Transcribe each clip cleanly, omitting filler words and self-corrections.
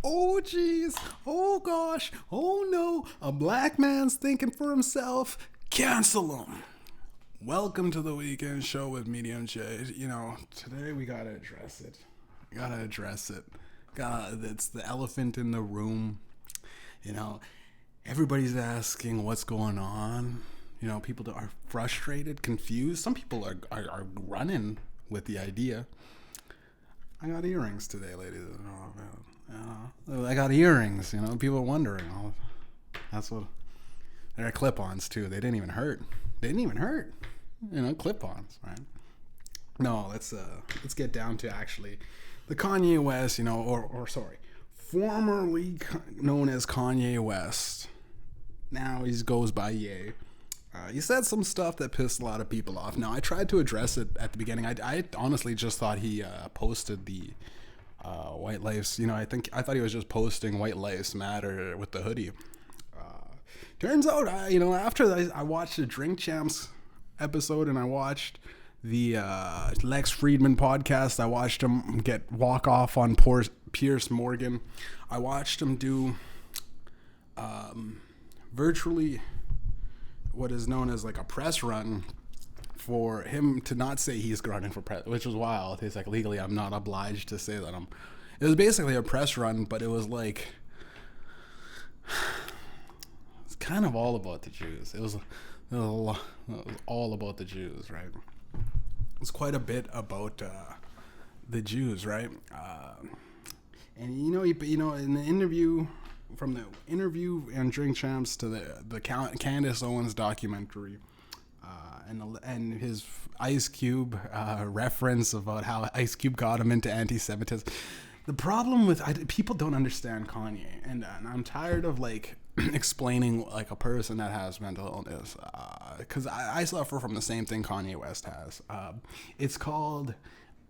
Oh jeez, oh gosh, oh no, a black man's thinking for himself. Cancel him. Welcome to the weekend show with Mediumjay. Today we gotta address it. It's the elephant in the room. You know, everybody's asking what's going on. People that are frustrated, confused. Some people are running with the idea. I got earrings today, ladies and gentlemen. I got earrings. People are wondering. That's what. They're clip-ons too. They didn't even hurt. Clip-ons, right? No, let's get down to actually the Kanye West. Formerly known as Kanye West. Now he goes by Ye. He said some stuff that pissed a lot of people off. Now, I tried to address it at the beginning. I honestly just thought he posted the White Lives. I thought he was just posting White Lives Matter with the hoodie. Turns out, after I watched the Drink Champs episode and I watched the Lex Friedman podcast, I watched him walk off on Piers Morgan. I watched him do virtually what is known as like a press run for him to not say he's running for president, which was wild. He's like, legally, I'm not obliged to say that It was basically a press run, but it was like, it's kind of all about the Jews. It was all about the Jews, right? It's quite a bit about the Jews, right? And in the interview. From the interview and Drink Champs to the Candace Owens documentary, and his Ice Cube reference about how Ice Cube got him into anti-Semitism. The problem with people don't understand Kanye, and I'm tired of explaining like a person that has mental illness, because I suffer from the same thing Kanye West has. It's called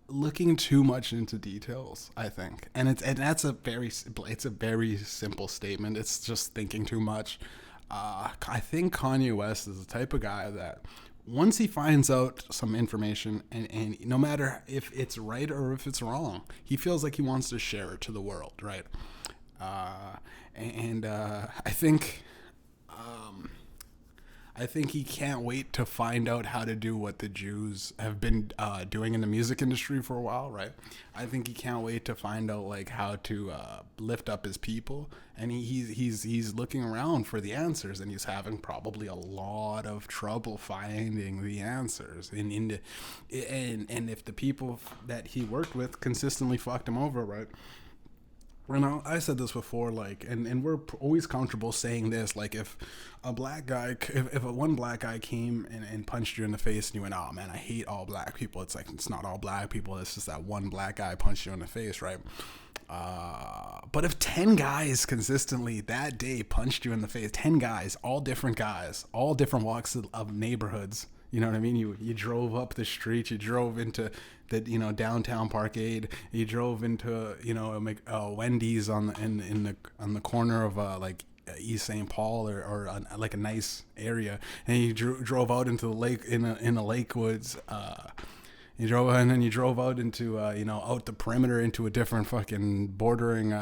looking too much into details, I think, and that's a very simple statement. It's just thinking too much. I think Kanye West is the type of guy that once he finds out some information, and no matter if it's right or if it's wrong, he feels like he wants to share it to the world, right? I think he can't wait to find out how to do what the Jews have been doing in the music industry for a while, right? I think he can't wait to find out how to lift up his people, and he's looking around for the answers, and he's having probably a lot of trouble finding the answers. And if the people that he worked with consistently fucked him over, right? I said this before, and we're always comfortable saying this, if a black guy, if one black guy came and punched you in the face and you went, oh man, I hate all black people. It's it's not all black people. It's just that one black guy punched you in the face, right? But if 10 guys consistently that day punched you in the face, 10 guys, all different walks of neighborhoods, you know what I mean? You drove up the street, you drove into the downtown Parkade, you drove into Wendy's on the corner of East St. Paul or a nice area, and you drove out into the lake in the lake woods. You drove out into out the perimeter into a different fucking bordering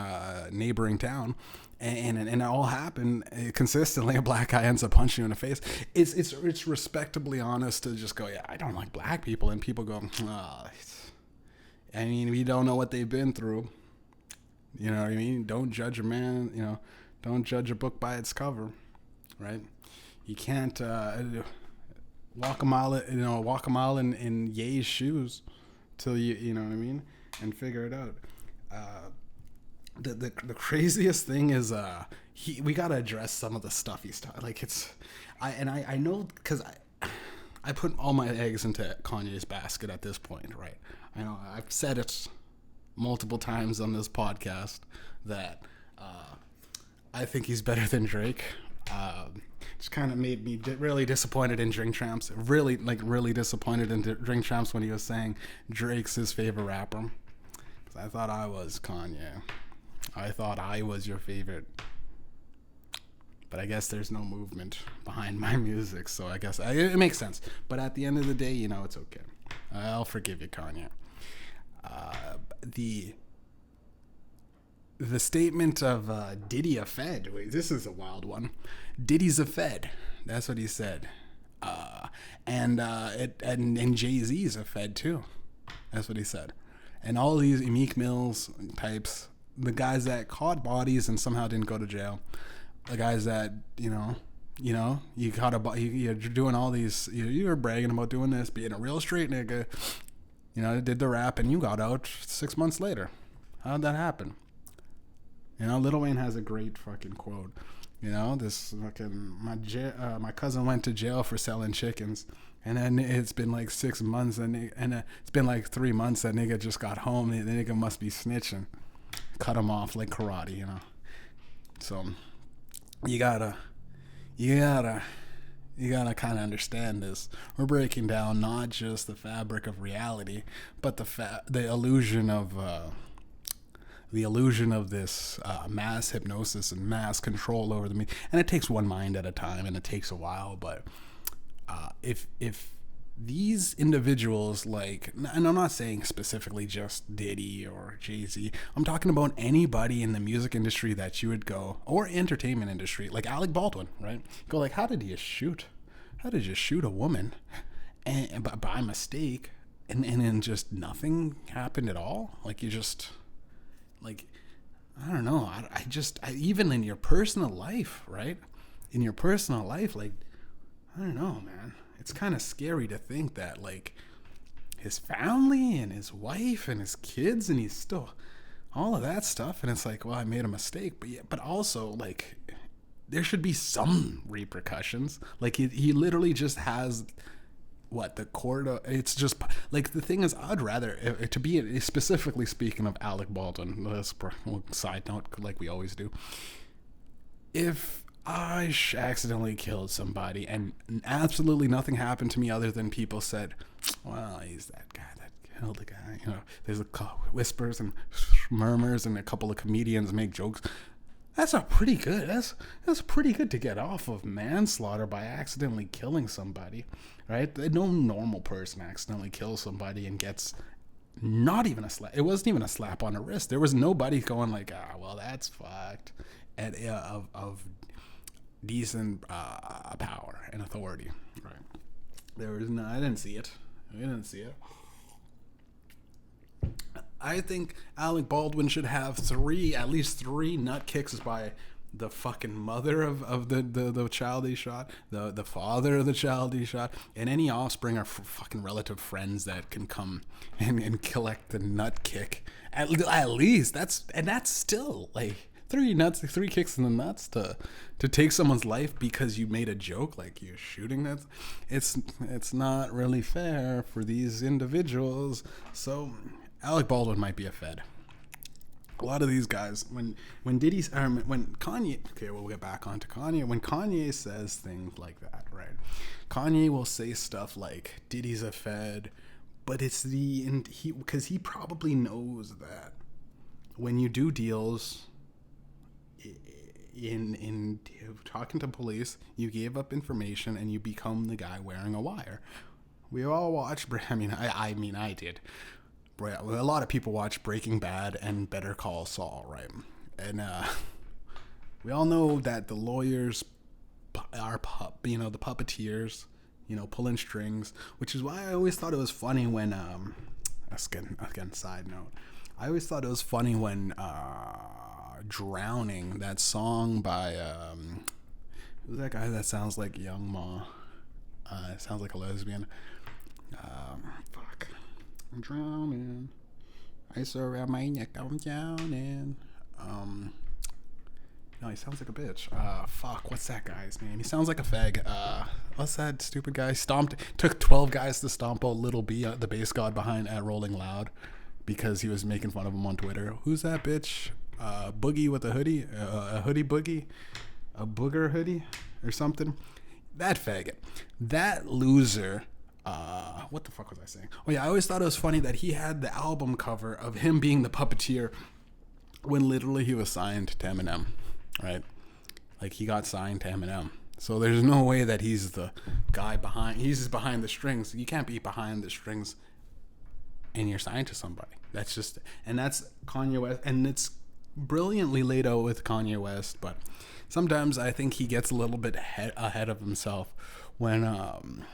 neighboring town. And it all happened consistently. A black guy ends up punching you in the face. It's respectably honest to just go, yeah, I don't like black people, and people go, we don't know what they've been through. You know what I mean? Don't judge a man. Don't judge a book by its cover, right? You can't walk a mile in Ye's shoes till you know what I mean, and figure it out. The craziest thing is we gotta address some of the stuff he's talking. I know because I put all my eggs into Kanye's basket at this point, right? I know I've said it multiple times on this podcast that I think he's better than Drake. Just kind of made me really disappointed in Drink Champs. Really disappointed in Drink Champs when he was saying Drake's his favorite rapper. Because I thought I was Kanye. I thought I was your favorite. But I guess there's no movement behind my music, so I guess it makes sense. But at the end of the day, it's okay. I'll forgive you, Kanye. the statement of Diddy a Fed. Wait, this is a wild one. Diddy's a Fed. That's what he said. And Jay-Z's a Fed too. That's what he said. And all these Meek Mills types, the guys that caught bodies and somehow didn't go to jail, the guys that you caught you're doing all these, you were bragging about doing this, being a real straight nigga, did the rap and you got out 6 months later. How'd that happen? Lil Wayne has a great fucking quote. This fucking my cousin went to jail for selling chickens, and then it's been like 6 months, and it's been like 3 months. That nigga just got home. The nigga must be snitching. Cut him off like karate, So you gotta kind of understand this. We're breaking down not just the fabric of reality, but the illusion of this mass hypnosis and mass control over the media. And it takes one mind at a time, and it takes a while. But if these individuals, and I'm not saying specifically just Diddy or Jay-Z, I'm talking about anybody in the music industry that you would go, or entertainment industry, like Alec Baldwin, right? Go like, how did you shoot a woman and by mistake, and then just nothing happened at all? Like, you just... Like, I don't know. I even in your personal life, right? In your personal life, like, I don't know, man. It's kind of scary to think that, like, his family and his wife and his kids, and he's still all of that stuff. And it's like, well, I made a mistake, but also, like, there should be some repercussions. Like, he literally just has... the court? It's just like, the thing is, I'd rather to be, specifically speaking of Alec Baldwin, side note, like we always do, if I accidentally killed somebody and absolutely nothing happened to me other than people said, well, he's that guy that killed the guy, there's whispers and murmurs and a couple of comedians make jokes. That's pretty good. That's pretty good to get off of manslaughter by accidentally killing somebody, right? No normal person accidentally kills somebody and gets not even a slap. It wasn't even a slap on the wrist. There was nobody going like, well, that's fucked, and of decent power and authority, right? There was no. I didn't see it. I think Alec Baldwin should have at least three nut kicks by the fucking mother of the child he shot, the father of the child he shot, and any offspring or fucking relative friends that can come and collect the nut kick. At least that's still like three kicks in the nuts to take someone's life because you made a joke, like you're shooting that. It's not really fair for these individuals. So Alec Baldwin might be a Fed. A lot of these guys, when Kanye, okay, we'll get back onto Kanye. When Kanye says things like that, right? Kanye will say stuff like Diddy's a Fed, but it's because he probably knows that when you do deals in talking to police, you gave up information and you become the guy wearing a wire. We all watched. I mean, I did. A lot of people watch Breaking Bad and Better Call Saul, right? And we all know that the lawyers are the puppeteers, pulling strings, which is why I always thought it was funny when again side note, I always thought it was funny when Drowning, that song by who's that guy that sounds like Young Ma, sounds like a lesbian, I'm drowning. Ice around my neck, I'm drowning. No, he sounds like a bitch. What's that guy's name? He sounds like a fag. What's that stupid guy? Took 12 guys to stomp out Little B, the bass god behind at Rolling Loud, because he was making fun of him on Twitter. Who's that bitch? Boogie with a hoodie? A hoodie boogie? A booger hoodie? Or something? That faggot. That loser. What the fuck was I saying? Oh yeah, I always thought it was funny that he had the album cover of him being the puppeteer when literally he was signed to Eminem, right? Like, he got signed to Eminem. So there's no way that he's the guy he's behind the strings. You can't be behind the strings and you're signed to somebody. That's Kanye West, and it's brilliantly laid out with Kanye West, but sometimes I think he gets a little bit ahead of himself when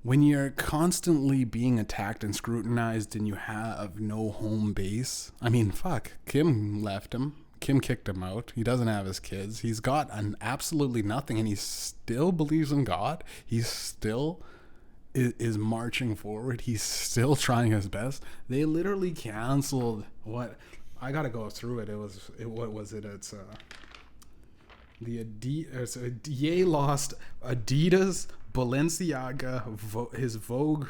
you're constantly being attacked and scrutinized and you have no home base. I mean, fuck, Kim left him. Kim kicked him out. He doesn't have his kids. He's got absolutely nothing, and he still believes in God. He still is marching forward. He's still trying his best. They literally canceled what I gotta go through it. What was it? It's Ye lost Adidas, Balenciaga, his Vogue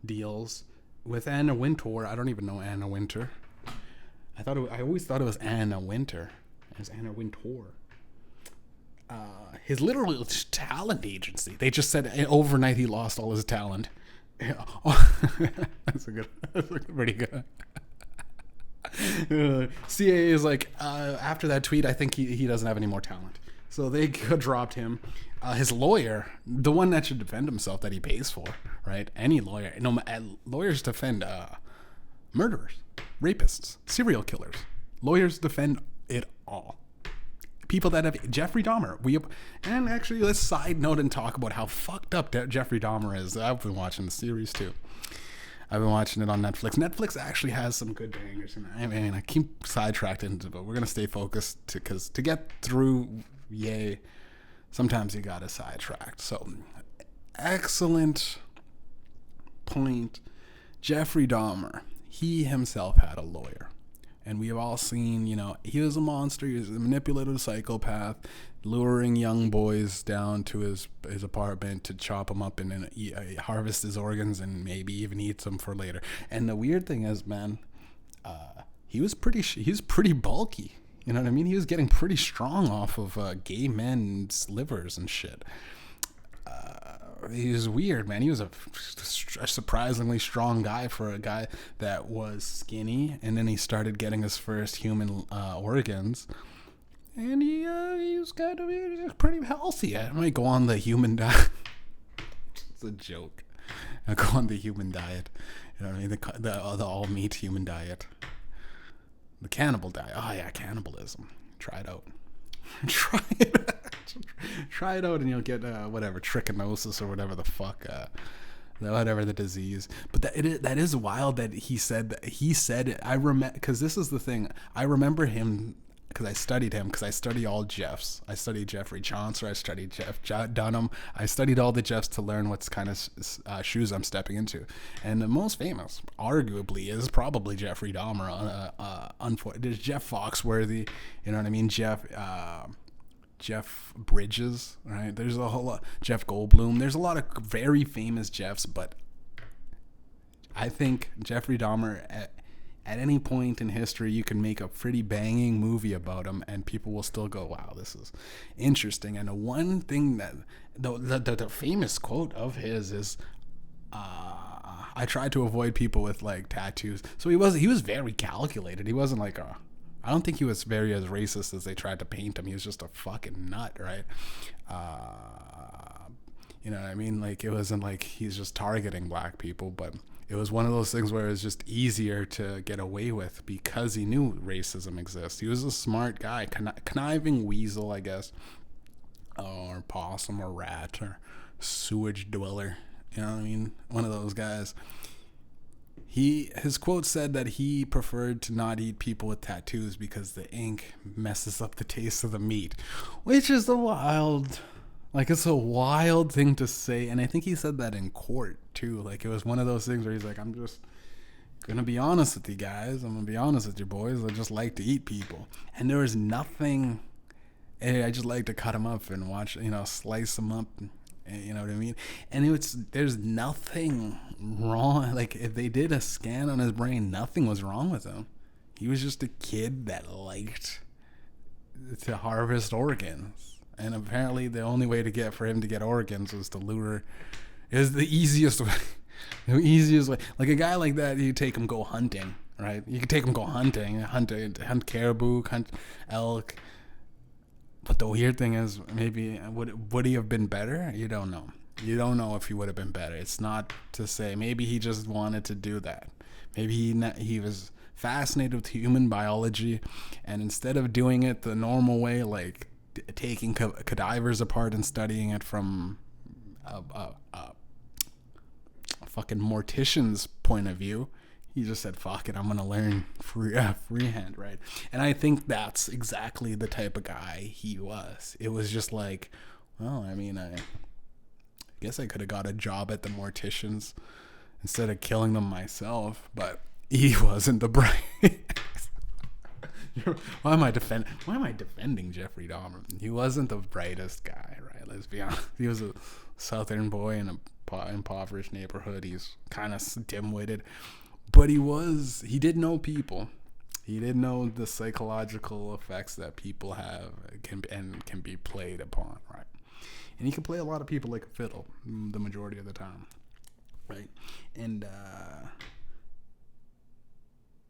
deals with Anna Wintour. I don't even know Anna Wintour. I always thought it was Anna Winter. It was Anna Wintour. His literal talent agency. They just said overnight he lost all his talent. That's pretty good. CAA is like, after that tweet, I think he doesn't have any more talent. So they dropped him. His lawyer, the one that should defend himself, that he pays for, right? Any lawyer. No, lawyers defend murderers, rapists, serial killers. Lawyers defend it all. People that have Jeffrey Dahmer. And actually, let's side note and talk about how fucked up Jeffrey Dahmer is. I've been watching the series too. I've been watching it on Netflix. Netflix actually has some good bangers. And I keep sidetracked into it, but we're gonna stay focused because to get through, yay. Sometimes you gotta sidetrack. So, excellent point. Jeffrey Dahmer. He himself had a lawyer. And we've all seen, he was a monster. He was a manipulative psychopath, luring young boys down to his apartment to chop them up and harvest his organs and maybe even eat them for later. And the weird thing is, man, he was pretty bulky. You know what I mean? He was getting pretty strong off of gay men's livers and shit. He was weird, man. He was a surprisingly strong guy for a guy that was skinny, and then he started getting his first human organs, and he was pretty healthy. I might go on the human diet. It's a joke. I go on the human diet. You know what I mean? The all meat human diet. The cannibal diet. Oh yeah, cannibalism. Try it out. Try it out and you'll get whatever trichinosis or whatever the fuck whatever the disease. But that is wild that he said it. I remember, because this is the thing, I remember him because I studied him, because I study all Jeffs. I studied Jeffrey Chaucer, I studied Jeff Dunham, I studied all the Jeffs to learn what's kind of shoes I'm stepping into. And the most famous, arguably, is probably Jeffrey Dahmer. There's Jeff Foxworthy, you know what I mean? Jeff Bridges, right? There's a whole lot. Jeff Goldblum. There's a lot of very famous Jeffs, but I think Jeffrey Dahmer, at any point in history, you can make a pretty banging movie about him, and people will still go, "Wow, this is interesting." And the one thing that the famous quote of his is, "I tried to avoid people with like tattoos." So he was very calculated. He wasn't like I don't think he was very as racist as they tried to paint him. He was just a fucking nut, right? You know what I mean? Like, it wasn't like he's just targeting black people, but it was one of those things where it was just easier to get away with because he knew racism exists. He was a smart guy, conniving weasel, I guess, or possum or rat or sewage dweller. You know what I mean? One of those guys. His quote said that he preferred to not eat people with tattoos because the ink messes up the taste of the meat, which is it's a wild thing to say. And I think he said that in court too. Like, it was one of those things where he's like, "I'm just gonna be honest with you guys. I'm gonna be honest with you boys. I just like to eat people." And there was nothing. I just like to cut them up and watch, slice them up. You know what I mean? And there's nothing wrong. Like, if they did a scan on his brain, nothing was wrong with him. He was just a kid that liked to harvest organs. And apparently the only way for him to get organs was to lure. Is the easiest way. The easiest way. Like, a guy like that, you take him go hunting, right? You can take him go hunting, hunt caribou, hunt elk. But the weird thing is, maybe would he have been better? You don't know. You don't know if he would have been better. It's not to say. Maybe he just wanted to do that. Maybe he was fascinated with human biology, and instead of doing it the normal way, like taking cadavers apart and studying it from a fucking mortician's point of view, he just said, fuck it, I'm going to learn freehand, right? And I think that's exactly the type of guy he was. It was just like, well, I mean, I guess I could have got a job at the morticians instead of killing them myself, but he wasn't the brightest. Why am I defending Jeffrey Dahmer? He wasn't the brightest guy, right? Let's be honest. He was a southern boy in a impoverished neighborhood. He's kind of dim-witted, but he did know people. He did know the psychological effects that people have can be played upon, right? And he can play a lot of people like a fiddle the majority of the time, right? And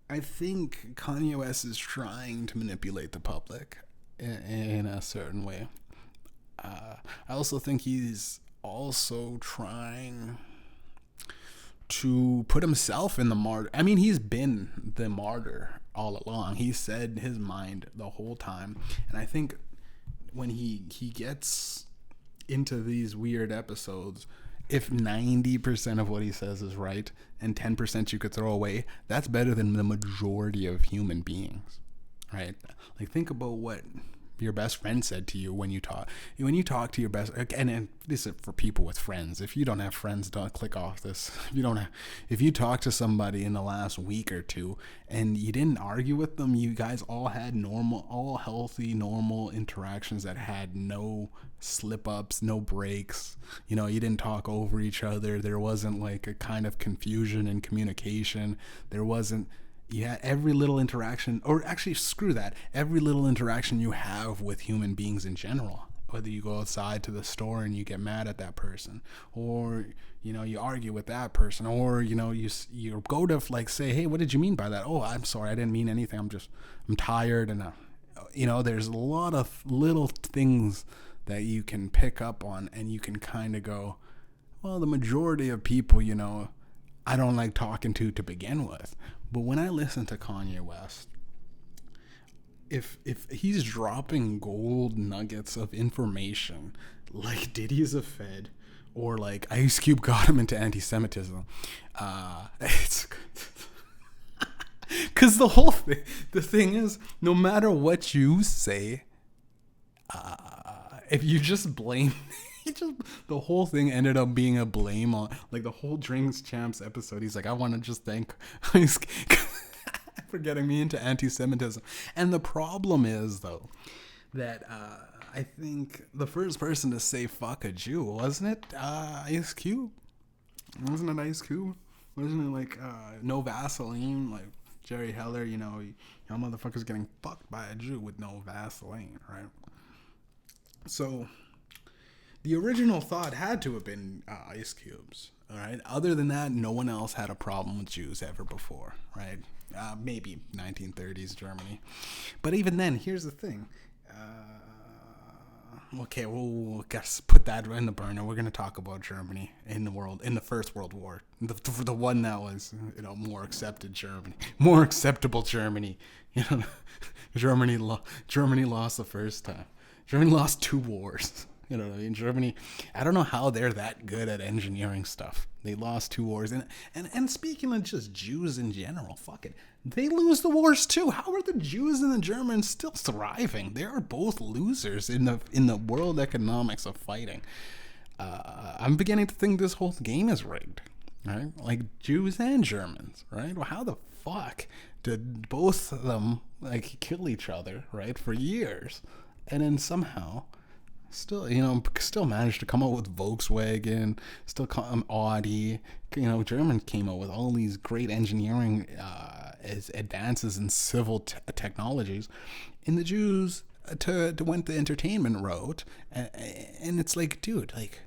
I think Kanye West is trying to manipulate the public in a certain way. I also think he's also trying to put himself in the martyr. I mean, he's been the martyr all along. He said his mind the whole time. And I think when he gets into these weird episodes, if 90% of what he says is right and 10% you could throw away, that's better than the majority of human beings, right? Like, think about what your best friend said to you when you talk to your best, and this is for people with friends. If you don't have friends, don't click off this. If you talk to somebody in the last week or two and you didn't argue with them, you guys all had all healthy, normal interactions that had no slip ups, no breaks. You didn't talk over each other. There wasn't like a kind of confusion in communication. There wasn't. Yeah, every little interaction, or actually screw that, every little interaction you have with human beings in general, whether you go outside to the store and you get mad at that person, or you argue with that person, or you go to like say, hey, what did you mean by that? Oh, I'm sorry, I didn't mean anything. I'm tired, and there's a lot of little things that you can pick up on, and you can kind of go, well, the majority of people, I don't like talking to begin with. But when I listen to Kanye West, if he's dropping gold nuggets of information, like Diddy is a Fed, or like Ice Cube got him into anti-Semitism, it's because the thing is, no matter what you say, if you just blame. The whole thing ended up being a blame on, like, the whole Drinks Champs episode. He's like, I want to just thank for getting me into anti-Semitism. And the problem is, though, that I think the first person to say fuck a Jew, wasn't it Ice Cube? Wasn't it Ice Cube? Wasn't it like no Vaseline? Like Jerry Heller, y'all motherfuckers getting fucked by a Jew with no Vaseline, right? So the original thought had to have been Ice Cube's, all right? Other than that, no one else had a problem with Jews ever before, right? Maybe 1930s Germany. But even then, here's the thing. Okay, we'll guess put that in the burner. We're going to talk about Germany in the First World War. The one that was, more accepted Germany. More acceptable Germany. Germany lost the first time. Germany lost 2 wars. You know what I mean? Germany, I don't know how they're that good at engineering stuff. They lost 2 wars. And speaking of just Jews in general, fuck it. They lose the wars too. How are the Jews and the Germans still thriving? They are both losers in the world economics of fighting. I'm beginning to think this whole game is rigged, right? Like Jews and Germans, right? Well, how the fuck did both of them like kill each other, right, for years, and then somehow still managed to come out with Volkswagen, still Audi. Germans came out with all these great engineering advances in civil technologies, and the Jews went the entertainment route. And it's like, dude, like,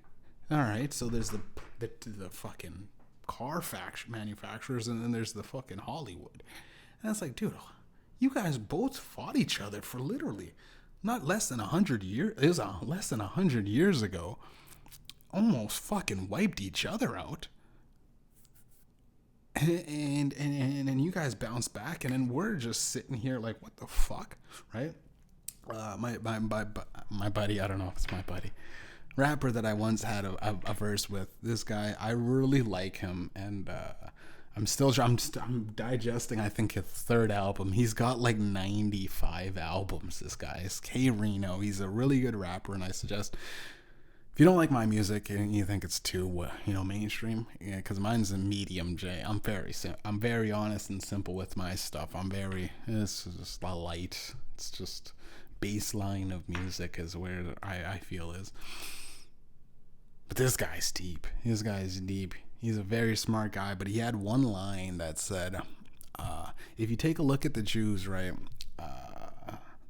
all right, so there's the fucking car manufacturers, and then there's the fucking Hollywood, and it's like, dude, you guys both fought each other for literally not less than 100 years. It was less than 100 years ago. Almost fucking wiped each other out. and you guys bounce back, and then we're just sitting here like, what the fuck, right? My buddy, I don't know if it's my buddy, rapper that I once had a verse with. This guy, I really like him, and I'm digesting, I think, his third album. He's got like 95 albums. This guy is K Reno. He's a really good rapper, and I suggest, if you don't like my music and you think it's too, mainstream, yeah, because mine's a Mediumjay. I'm very honest and simple with my stuff. It's just a light. It's just baseline of music is where I feel is. But this guy's deep. He's a very smart guy, but he had one line that said, if you take a look at the Jews, right,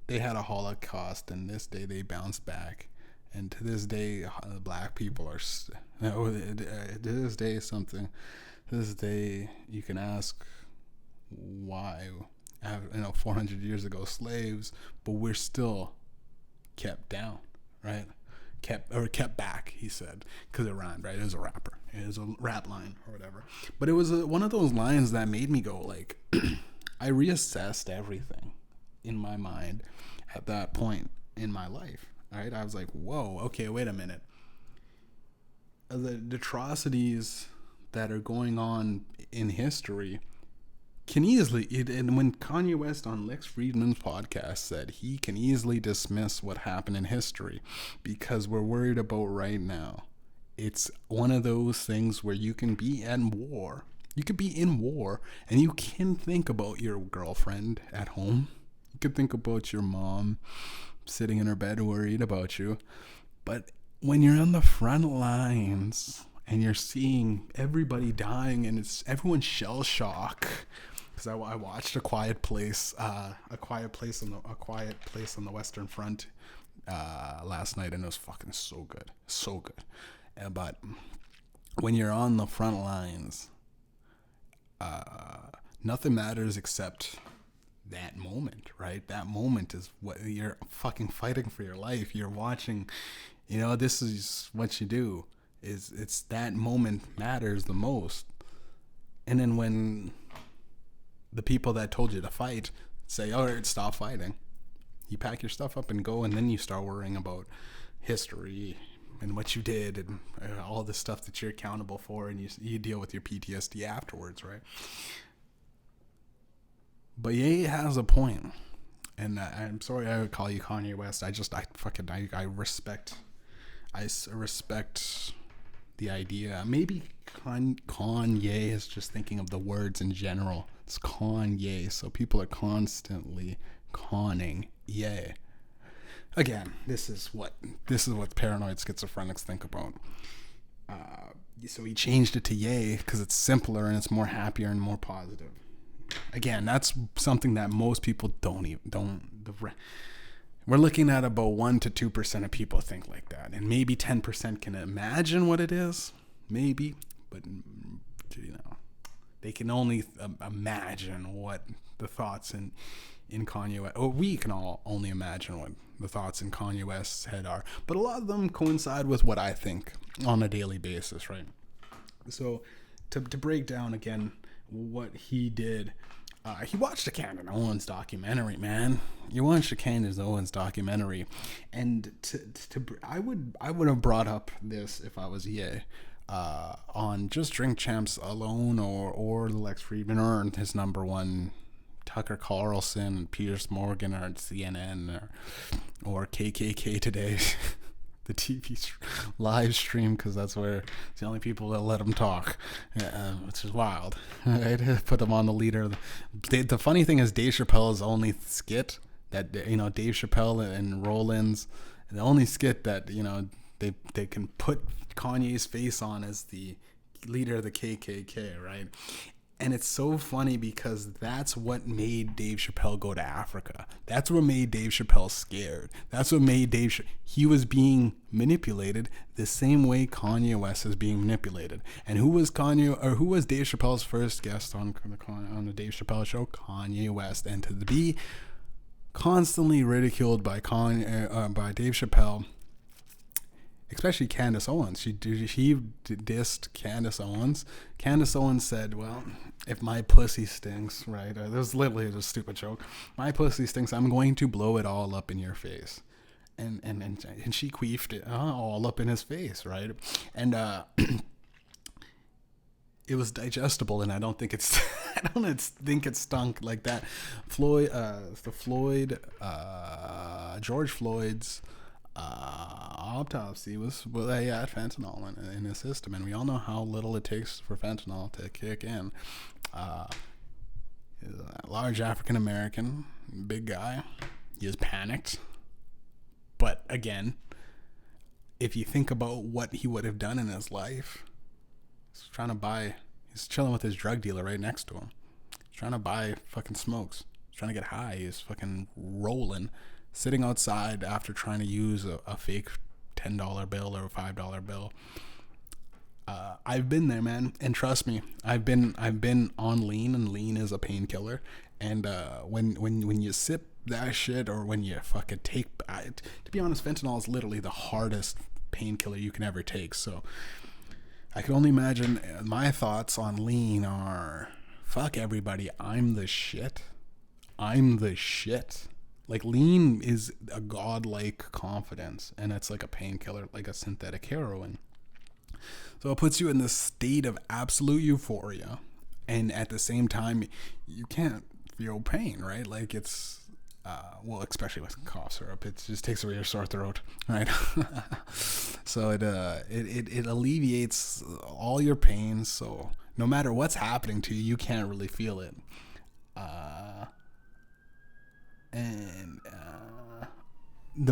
they had a Holocaust, and this day they bounced back. And to this day, black people are, to this day, you can ask why, 400 years ago, slaves, but we're still kept down, right? Kept back, he said, because it rhymed, right? It was a rapper. It was a rap line or whatever. But it was one of those lines that made me go, like, I reassessed everything in my mind at that point in my life. Right? I was like, whoa, okay, wait a minute. The atrocities that are going on in history can easily, and when Kanye West on Lex Friedman's podcast said he can easily dismiss what happened in history because we're worried about right now. It's one of those things where you can be in war. You could be in war, and you can think about your girlfriend at home. You could think about your mom sitting in her bed worried about you. But when you're on the front lines and you're seeing everybody dying and it's everyone's shell shock, because I watched A Quiet Place on the Western Front last night, and it was fucking so good. But when you're on the front lines, nothing matters except that moment, right? That moment is what you're fucking fighting for your life. You're watching, this is what you do. It's that moment matters the most. And then when the people that told you to fight say, all right, stop fighting, you pack your stuff up and go, and then you start worrying about history and what you did and all the stuff that you're accountable for, and you deal with your PTSD afterwards, right? But Ye has a point, and I'm sorry I would call you Kanye West. I respect the idea. Maybe Kanye is just thinking of the words in general. It's Kanye, so people are constantly conning Ye. Again, this is what paranoid schizophrenics think about. So he changed it to Ye because it's simpler and it's more happier and more positive. Again, that's something that most people don't. We're looking at about 1 to 2% of people think like that, and maybe 10% can imagine what it is, maybe, but they can only imagine what the thoughts in Kanye West, or we can all only imagine what the thoughts in Kanye West's head are, but a lot of them coincide with what I think on a daily basis, right? So to break down again what he did, he watched a Candace Owens documentary, man. You watched a Candace Owens documentary, and I would have brought up this if I was Ye, on Just Drink Champs alone, or Lex Friedman, or his number one Tucker Carlson, Piers Morgan, or CNN, or KKK Today. The TV live stream, because that's where it's the only people that let him talk, which is wild. Right? Put them on the leader. The funny thing is, Dave Chappelle's only skit that Dave Chappelle and Rollins, the only skit that they can put Kanye's face on as the leader of the KKK, right? And it's so funny because that's what made Dave Chappelle go to Africa. That's what made Dave Chappelle scared. That's what made he was being manipulated the same way Kanye West is being manipulated. And who was Dave Chappelle's first guest on the Dave Chappelle show? Kanye West. And to be constantly ridiculed by Dave Chappelle especially Candace Owens. She dissed Candace Owens. Candace Owens said, "Well, if my pussy stinks, right? This was literally a stupid joke. My pussy stinks. I'm going to blow it all up in your face." And she queefed it all up in his face, right? And it was digestible, and I don't think it's I don't think it stunk like that. George Floyd's autopsy was, well, he had fentanyl in his system, and we all know how little it takes for fentanyl to kick in. He's a large African American, big guy. He is panicked, but again, if you think about what he would have done in his life, he's chilling with his drug dealer right next to him. He's trying to buy fucking smokes. He's trying to get high. He's fucking rolling, sitting outside after trying to use a fake $10 bill or a $5 bill. I've been there, man, and trust me, I've been on lean, and lean is a painkiller. And when you sip that shit, or when you fucking take, to be honest, fentanyl is literally the hardest painkiller you can ever take. So I can only imagine. My thoughts on lean are, fuck everybody, I'm the shit. Like, lean is a godlike confidence, and it's like a painkiller, like a synthetic heroin. So it puts you in this state of absolute euphoria, and at the same time, you can't feel pain, right? Like, it's, well, especially with cough syrup, it just takes away your sore throat, right? So it alleviates all your pain. So no matter what's happening to you, you can't really feel it.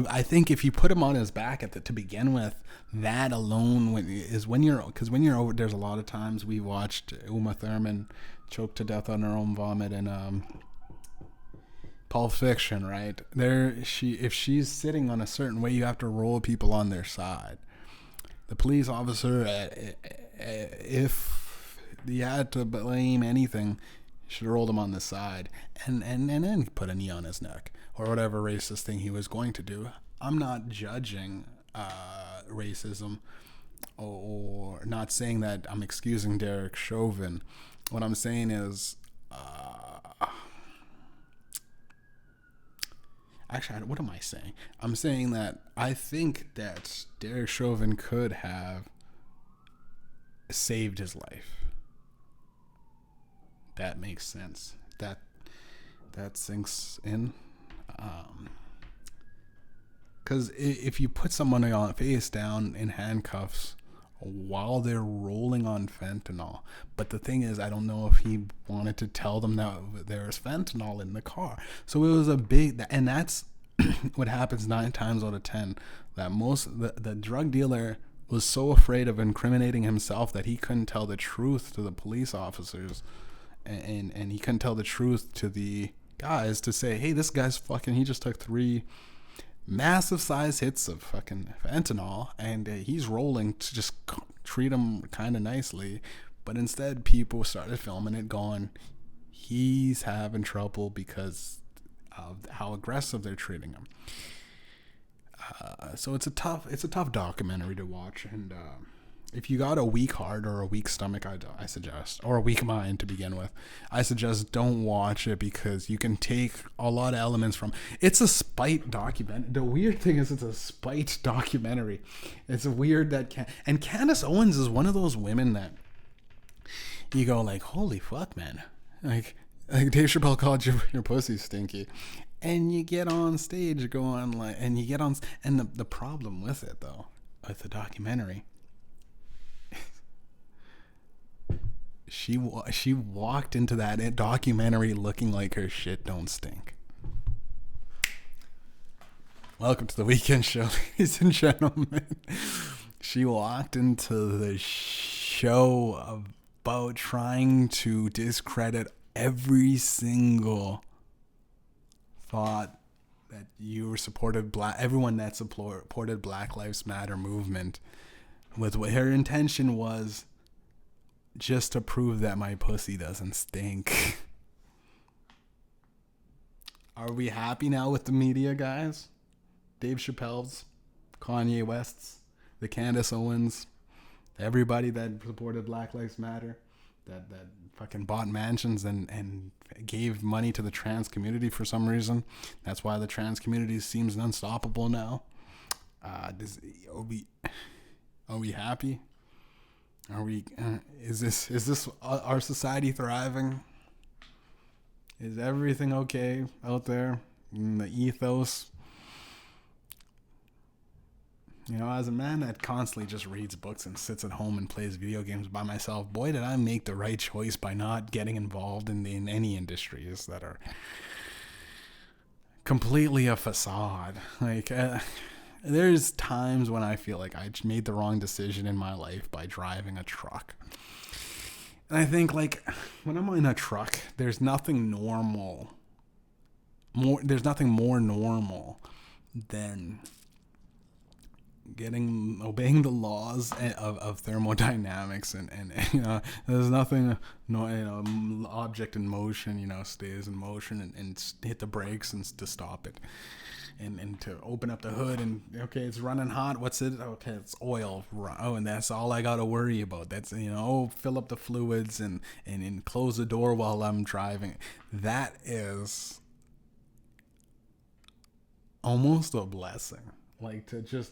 I think if you put him on his back to begin with, that alone because when you're over, there's a lot of times we watched Uma Thurman choke to death on her own vomit in Pulp Fiction, right? If she's sitting on a certain way, you have to roll people on their side. The police officer, if he had to blame anything, should have rolled him on the side and then put a knee on his neck or whatever racist thing he was going to do. I'm not judging racism or not saying that I'm excusing Derek Chauvin. What I'm saying is, actually, what am I saying? I'm saying that I think that Derek Chauvin could have saved his life. That makes sense. That sinks in. Because if you put someone on face down in handcuffs while they're rolling on fentanyl, but the thing is, I don't know if he wanted to tell them that there's fentanyl in the car. So it was and that's what happens 9 times out of 10. That the drug dealer was so afraid of incriminating himself that he couldn't tell the truth to the police officers. And he couldn't tell the truth to the guys to say, hey, this guy's he just took 3 massive size hits of fucking fentanyl, and he's rolling, to just treat him kind of nicely. But instead, people started filming it going, he's having trouble because of how aggressive they're treating him. So it's a tough documentary to watch, and if you got a weak heart or a weak stomach, I suggest, or a weak mind to begin with, I suggest don't watch it, because you can take a lot of elements from. It's a spite documentary. The weird thing is, it's a spite documentary. It's weird and Candace Owens is one of those women that you go like, holy fuck, man. Like Dave Chappelle called your pussy stinky. And you get on stage going like, and the problem with it though, with the documentary, she walked into that documentary looking like her shit don't stink. Welcome to the weekend show, ladies and gentlemen. She walked into the show about trying to discredit every single thought that you supported everyone that supported Black Lives Matter movement, with what her intention was, just to prove that my pussy doesn't stink. Are we happy now with the media, guys? Dave Chappelle's, Kanye West's. the Candace Owens, everybody that supported Black Lives Matter, that fucking bought mansions and gave money to the trans community for some reason. That's why the trans community seems unstoppable now. Are we happy? Are we? Is this our society thriving? Is everything okay out there in the ethos? You know, as a man that constantly just reads books and sits at home and plays video games by myself, boy, did I make the right choice by not getting involved in any industries that are completely a facade. Like, there's times when I feel like I made the wrong decision in my life by driving a truck. And I think, like, when I'm in a truck, there's nothing normal. There's nothing more normal than obeying the laws of thermodynamics and you know, there's nothing, object in motion, stays in motion and hit the brakes and to stop it, and to open up the hood and, okay, it's running hot, what's it? Okay, it's oil. Oh, and that's all I gotta worry about. That's, fill up the fluids and close the door while I'm driving. That is almost a blessing. Like,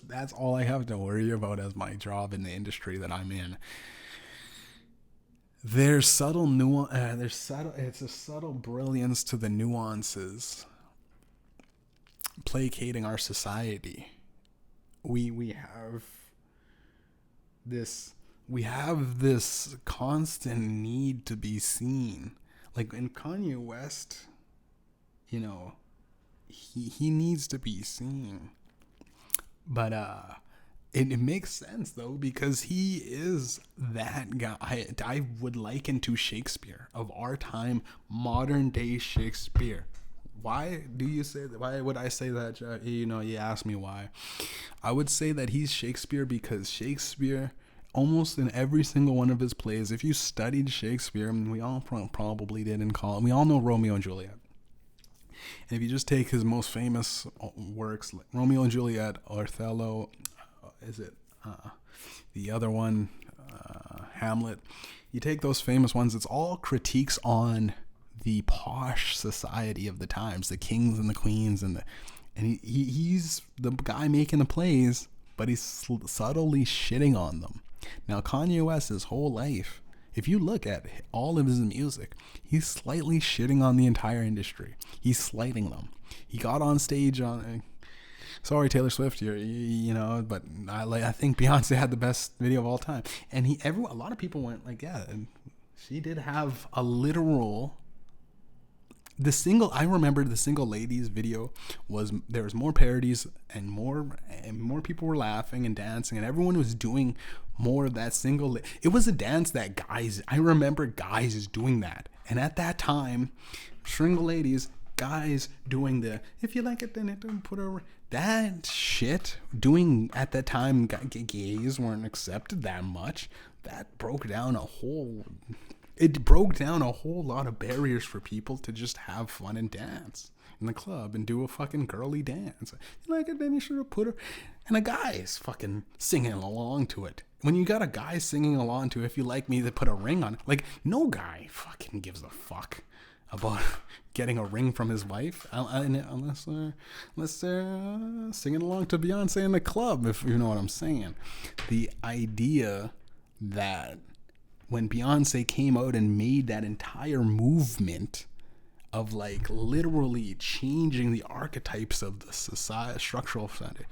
that's all I have to worry about as my job in the industry that I'm in. There's subtle nuance. It's a subtle brilliance to the nuances placating our society. We have this constant need to be seen. Like in Kanye West, he needs to be seen. But it makes sense, though, because he is that guy. I would liken to Shakespeare of our time, modern day Shakespeare. Why do you say that? Why would I say that? You ask me why. I would say that he's Shakespeare because Shakespeare, almost in every single one of his plays, if you studied Shakespeare, and we all probably did in college, we all know Romeo and Juliet. And if you just take his most famous works, like Romeo and Juliet, Othello, the other one, Hamlet, you take those famous ones, it's all critiques on the posh society of the times, the kings and the queens, and he's the guy making the plays, but he's subtly shitting on them. Now, Kanye West, his whole life, if you look at all of his music, he's slightly shitting on the entire industry. He's slighting them. He got on stage on, sorry Taylor Swift, but I think Beyonce had the best video of all time. And a lot of people went like, yeah, and she did have a literal. I remember the Single Ladies video there was more parodies and more people were laughing and dancing, and everyone was doing more of that it was a dance that I remember guys is doing that. And at that time, Single Ladies, guys doing if you like it, then put over. That shit doing at that time, gays weren't accepted that much. That broke down a whole lot of barriers for people to just have fun and dance in the club and do a fucking girly dance. You like it, then you should have put her. And a guy's fucking singing along to it. When you got a guy singing along to If You Like Me, they put a ring on it. Like, no guy fucking gives a fuck about getting a ring from his wife, unless they're singing along to Beyonce in the club, if you know what I'm saying. The idea that when Beyonce came out and made that entire movement of like literally changing the archetypes of the society, structural society,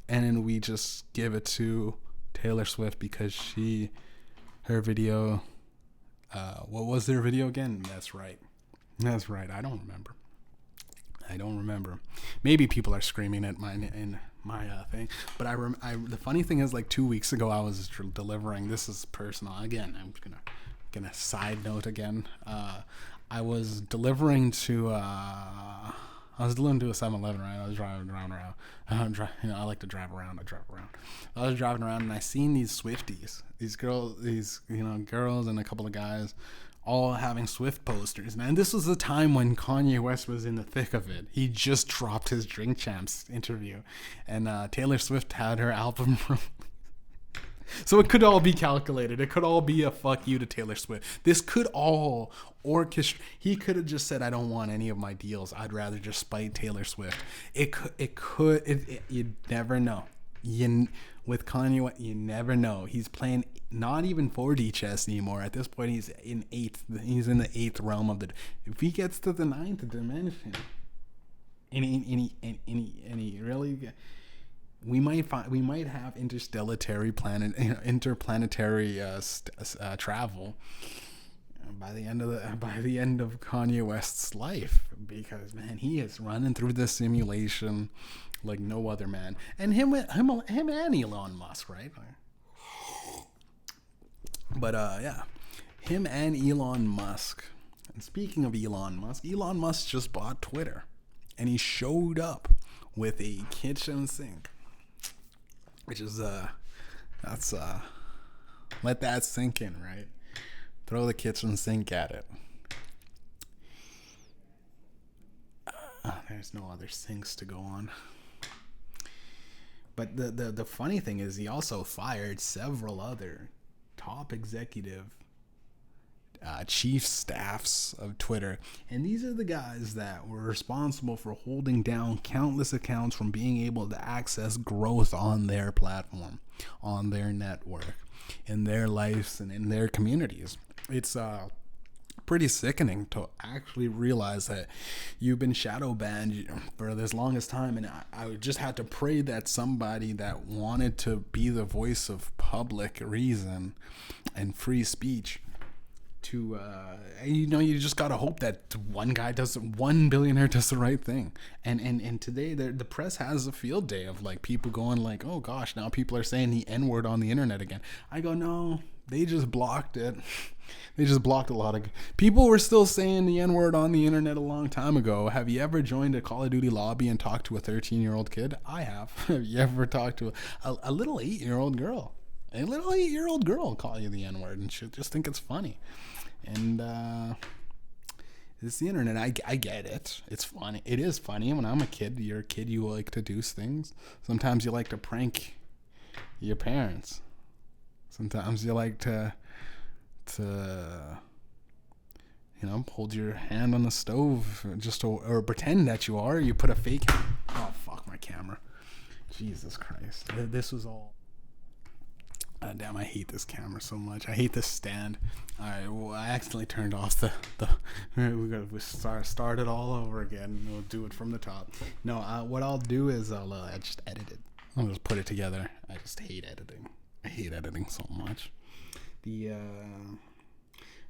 and then we just give it to Taylor Swift because her video, what was their video again? That's right. I don't remember. Maybe people are screaming at my thing, but the funny thing is, like 2 weeks ago, I was delivering. This is personal. Again, I'm gonna side note again. I was delivering to a 7-Eleven, right? I was driving around. I like to drive around. I was driving around and I seen these Swifties, these girls, girls and a couple of guys, all having Swift posters. And this was the time when Kanye West was in the thick of it. He just dropped his Drink Champs interview, and Taylor Swift had her album So it could all be calculated. It could all be a fuck you to Taylor Swift. This could all orchestrate. He could have just said, "I don't want any of my deals. I'd rather just spite Taylor Swift." It could. You never know. With Kanye, you never know. He's playing not even 4D chess anymore. At this point, he's in eighth. He's in the eighth realm of the. If he gets to the ninth dimension, and he really. We might have interplanetary travel by the end of Kanye West's life, because man, he is running through this simulation like no other man. And him and Elon Musk, right? But yeah, him and Elon Musk. And speaking of Elon Musk just bought Twitter, and he showed up with a kitchen sink. Which is that's let that sink in, right? Throw the kitchen sink at it. There's no other sinks to go on. But the funny thing is, he also fired several other top executive chief staffs of Twitter, and these are the guys that were responsible for holding down countless accounts from being able to access growth on their platform, on their network, in their lives, and in their communities. It's pretty sickening to actually realize that you've been shadow banned for this longest time, and I just had to pray that somebody that wanted to be the voice of public reason and free speech to you just gotta hope that one billionaire does the right thing. And today the press has a field day of like people going like, oh gosh, now people are saying the N-word on the internet again. I go, no, they just blocked it. They just blocked a lot of people. Were still saying the N-word on the internet a long time ago. Have you ever joined a Call of Duty lobby and talked to a 13-year-old kid? I have. Have you ever talked to a little 8-year-old girl? A little 8-year-old girl call you the N-word and she'll just think it's funny. And it's the internet. I get it. It's funny. It is funny. When I'm a kid, you're a kid, you like to do things. Sometimes you like to prank your parents. Sometimes you like to hold your hand on the stove or pretend that you are. You put a fake. Oh fuck my camera. Jesus Christ. This was all. Damn, I hate this camera so much. I hate this stand. Alright, well, I accidentally turned off we start it all over again. We'll do it from the top. No, what I'll do is I'll just edit it. I'll just put it together. I just hate editing. I hate editing so much.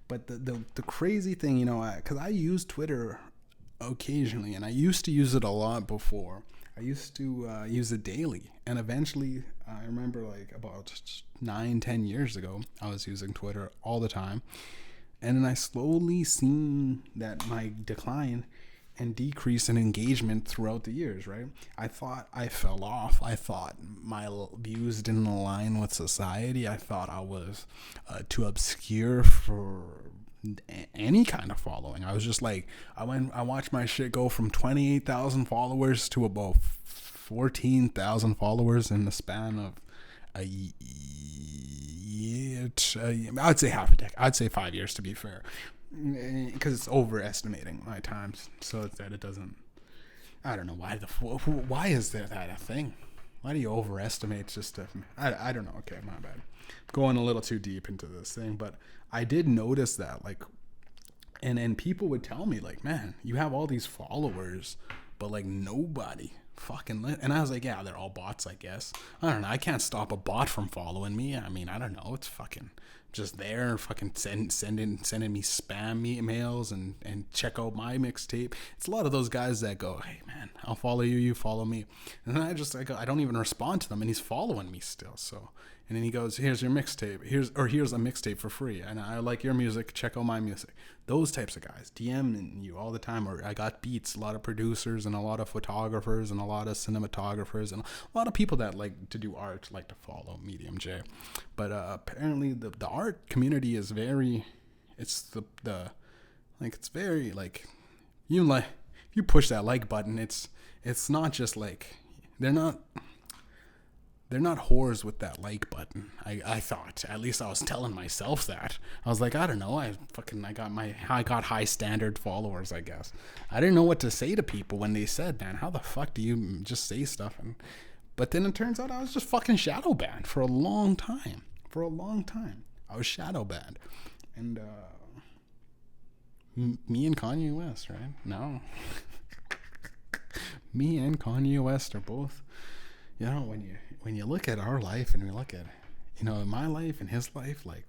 But the crazy thing, because I use Twitter occasionally, and I used to use it a lot before. I used to use it daily, and eventually, I remember like about 9-10 years ago, I was using Twitter all the time, and then I slowly seen that my decline and decrease in engagement throughout the years, right? I thought I fell off. I thought my views didn't align with society. I thought I was too obscure for any kind of following. I was just like, I watched my shit go from 28,000 followers to about 14,000 followers in the span of a year. I'd say half a decade. I'd say 5 years to be fair, because it's overestimating my times, so that it doesn't. I don't know why is that a thing? Why do you overestimate just to? I don't know. Okay, my bad. Going a little too deep into this thing, but I did notice that, like, and people would tell me like, man, you have all these followers, but like nobody fucking and I was like, yeah, they're all bots, I guess. I don't know. I can't stop a bot from following me. I mean, I don't know. It's fucking just there, fucking sending me spam emails and check out my mixtape. It's a lot of those guys that go, hey man, I'll follow you, you follow me, and then I don't even respond to them, and he's following me still. So, and then he goes, here's your mixtape, here's a mixtape for free, and I like your music, check out my music. Those types of guys DMing you all the time. Or I got beats, a lot of producers and a lot of photographers and a lot of cinematographers and a lot of people that like to do art like to follow Mediumjay. But apparently the art community is very, it's it's very like, if you push that like button, it's not just like, they're not, They're not whores with that like button. I thought. At least I was telling myself that. I was like, I don't know. I got high standard followers, I guess. I didn't know what to say to people when they said, man, how the fuck do you just say stuff? But then it turns out I was just fucking shadow banned for a long time. I was shadow banned. And me and Kanye West, right? No. Me and Kanye West are both, you know, when you look at our life and we look at, you know, my life and his life, like,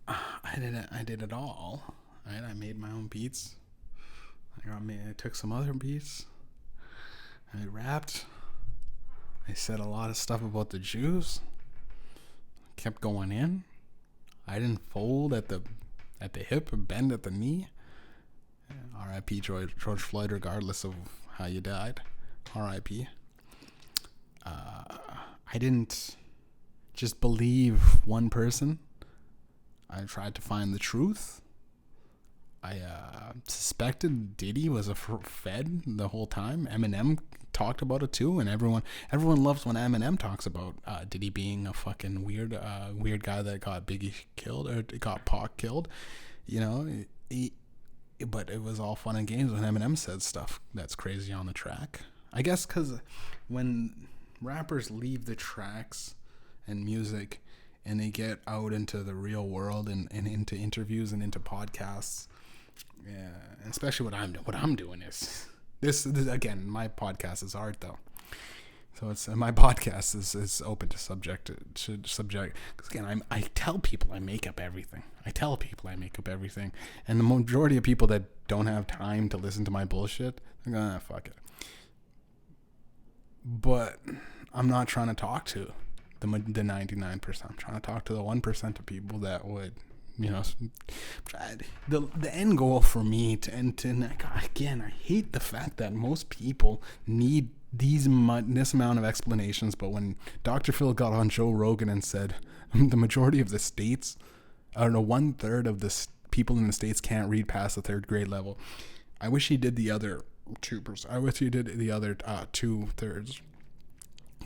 I did it all, right? I made my own beats. I took some other beats. I rapped. I said a lot of stuff about the Jews. Kept going in. I didn't fold at the hip or bend at the knee. R.I.P. George Floyd, regardless of how you died. R.I.P. I didn't just believe one person. I tried to find the truth. I suspected Diddy was a Fed the whole time. Eminem talked about it too, and everyone loves when Eminem talks about Diddy being a fucking weird guy that got Biggie killed or got Pac killed. You know, but it was all fun and games when Eminem said stuff that's crazy on the track. I guess because when rappers leave the tracks and music and they get out into the real world and into interviews and into podcasts, yeah, especially what I'm doing is this again, my podcast is art though. So it's my podcast is open to subject because again I tell people I make up everything. And the majority of people that don't have time to listen to my bullshit, they're gonna fuck it. But I'm not trying to talk to the 99%. I'm trying to talk to the 1% of people that would, you know, the end goal for me again, I hate the fact that most people need this amount of explanations, but when Dr. Phil got on Joe Rogan and said the majority of the states, I don't know, 1/3 of the people in the states can't read past the 3rd grade level, I wish he did the other 2%. I wish he did the other 2/3.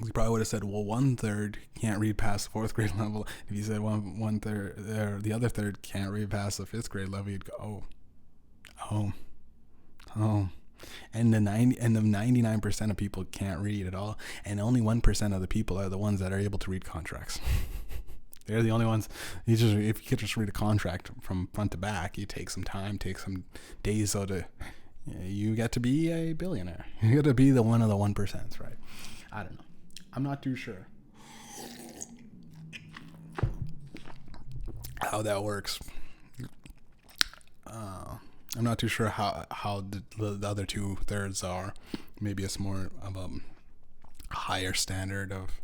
He probably would have said, well, 1/3 can't read past the 4th grade level. If he said 1/3, the other 1/3 can't read past the 5th grade level, you'd go, oh. And the 99% of people can't read at all, and only 1% of the people are the ones that are able to read contracts. They're the only ones. If you could just read a contract from front to back, you take some time, take some days, so you get to be a billionaire. You get to be one of the 1%, right? I don't know. I'm not too sure how that works. I'm not too sure how the other 2/3 are. Maybe it's more of a higher standard of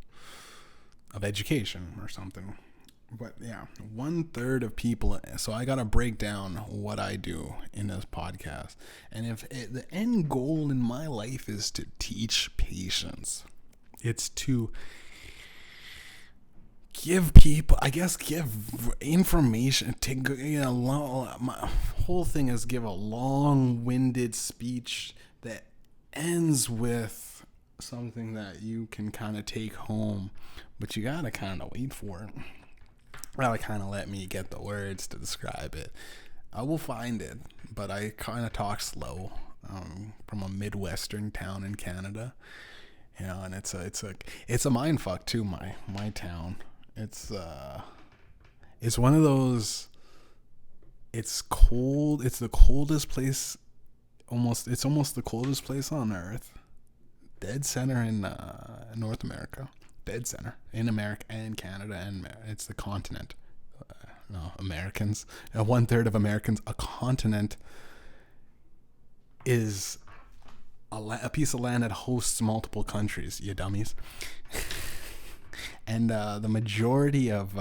education or something. But yeah, 1/3 of people. So I gotta break down what I do in this podcast. And if the end goal in my life is to teach patience, it's to give people, I guess, give information. My whole thing is give a long-winded speech that ends with something that you can kind of take home, but you gotta kind of wait for it. Gotta kind of let me get the words to describe it. I will find it, but I kind of talk slow. From a Midwestern town in Canada, you know, and it's a mind fuck too. My town. It's one of those. It's cold. It's the coldest place. It's almost the coldest place on Earth. Dead center in North America. Dead center in America and Canada, and it's the continent. Americans. 1/3 of Americans. A continent is a piece of land that hosts multiple countries. You dummies. And the majority of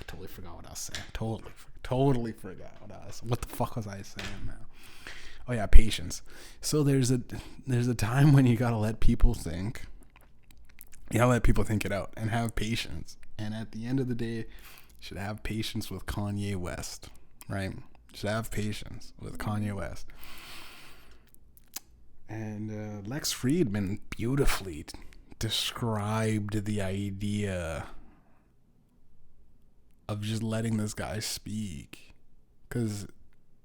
totally forgot what I was saying. Totally forgot what I was. What the fuck was I saying now? Oh yeah, patience. So there's a time when you gotta let people think. You gotta let people think it out and have patience. And at the end of the day, you should have patience with Kanye West, right? You should have patience with Kanye West. And Lex Friedman beautifully described the idea of just letting this guy speak. Because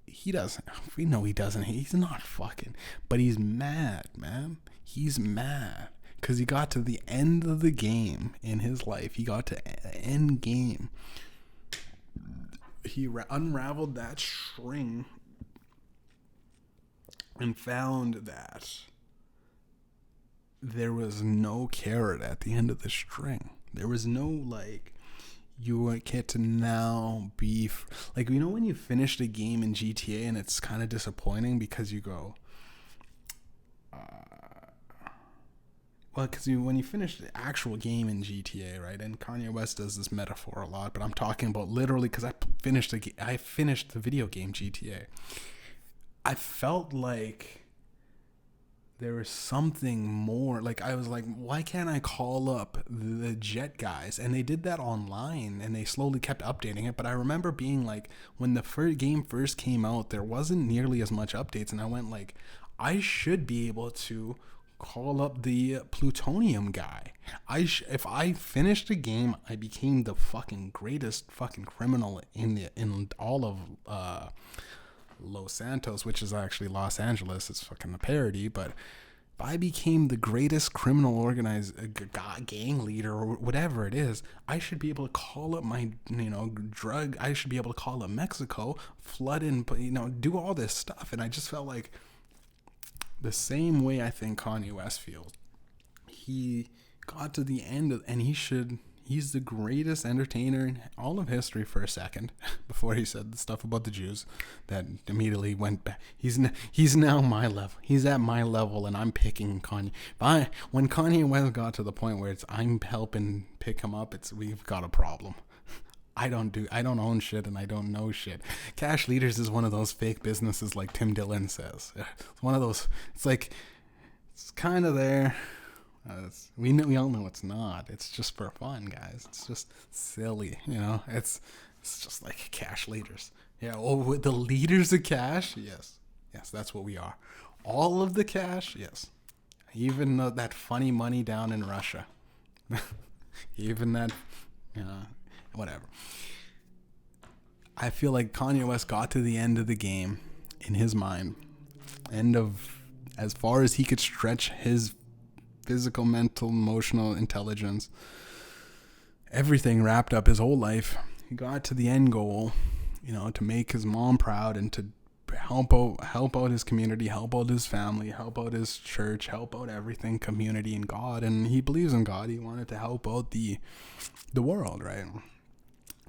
he doesn't. We know he doesn't. He's not fucking. But he's mad, man. He's mad. Because he got to the end of the game in his life. He got to end game. He unraveled that string and found that there was no carrot at the end of the string. There was no, like, you get to now be like, you know, when you finish a game in GTA and it's kind of disappointing because you go, well, because when you finish the actual game in GTA, right? And Kanye West does this metaphor a lot, but I'm talking about literally because I finished the video game GTA. I felt like there was something more. Like, I was like, why can't I call up the Jet guys? And they did that online, and they slowly kept updating it. But I remember being like, when the game first came out, there wasn't nearly as much updates, and I went like, I should be able to call up the plutonium guy. If I finished the game, I became the fucking greatest fucking criminal in all of Los Santos, which is actually Los Angeles. It's fucking a parody, but if I became the greatest criminal organized gang leader or whatever it is, I should be able to call up my, drug. I should be able to call up Mexico, flood in, do all this stuff. And I just felt like the same way I think Kanye West feels. He got to the end and he's the greatest entertainer in all of history for a second before he said the stuff about the Jews that immediately went back. He's now my level. He's at my level and I'm picking Kanye. When Kanye West got to the point where I'm helping pick him up, we've got a problem. I don't own shit and I don't know shit. Cash Leaders is one of those fake businesses like Tim Dillon says. It's one of those, it's kind of there. We all know it's not. It's just for fun, guys. It's just silly, It's just like Cash Leaders. Yeah, with the leaders of cash, yes, that's what we are. All of the cash, yes. Even that funny money down in Russia. Even that, whatever. I feel like Kanye West got to the end of the game in his mind. As far as he could stretch his physical, mental, emotional intelligence, everything wrapped up his whole life. He got to the end goal, to make his mom proud and to help out his community, help out his family, help out his church, help out everything, community and God. And he believes in God. He wanted to help out the world, right?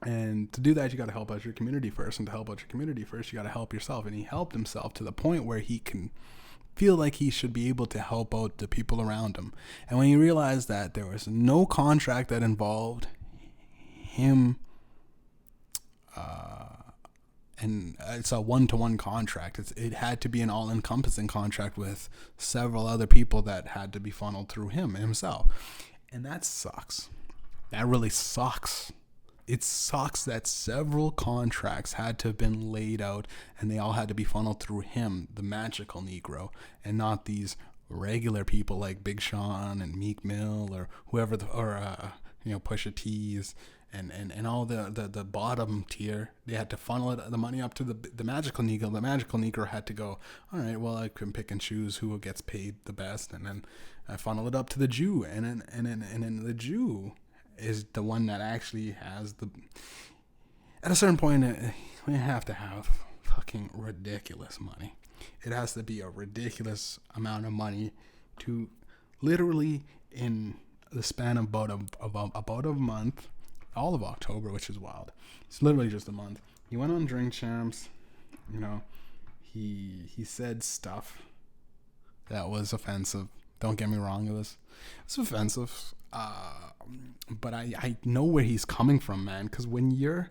And to do that, you got to help out your community first. And to help out your community first, you got to help yourself. And he helped himself to the point where he can feel like he should be able to help out the people around him. And when he realized that there was no contract that involved him, and it's a one-to-one contract. It had to be an all-encompassing contract with several other people that had to be funneled through himself. And that sucks. That really sucks. It sucks that several contracts had to have been laid out and they all had to be funneled through him, the magical Negro, and not these regular people like Big Sean and Meek Mill or whoever, Pusha T's and all the bottom tier. They had to funnel the money up to the magical Negro. The magical Negro had to go, all right, well, I can pick and choose who gets paid the best, and then I funnel it up to the Jew, and then the Jew is the one that actually has at a certain point, we have to have fucking ridiculous money. It has to be a ridiculous amount of money to literally, in the span of about a month, all of October, which is wild. It's literally just a month. He went on Drink Champs, he said stuff that was offensive. Don't get me wrong, it's offensive. But I know where he's coming from, man, because when you're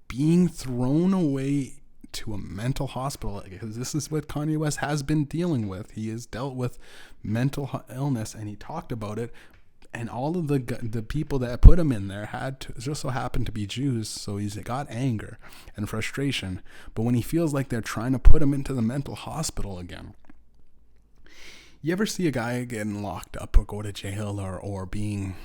being thrown away to a mental hospital, because this is what Kanye West has been dealing with. He has dealt with mental illness, and he talked about it, and all of the people that put him in there had to just so happen to be Jews, so he's got anger and frustration. But when he feels like they're trying to put him into the mental hospital again, You ever see a guy getting locked up or go to jail or being,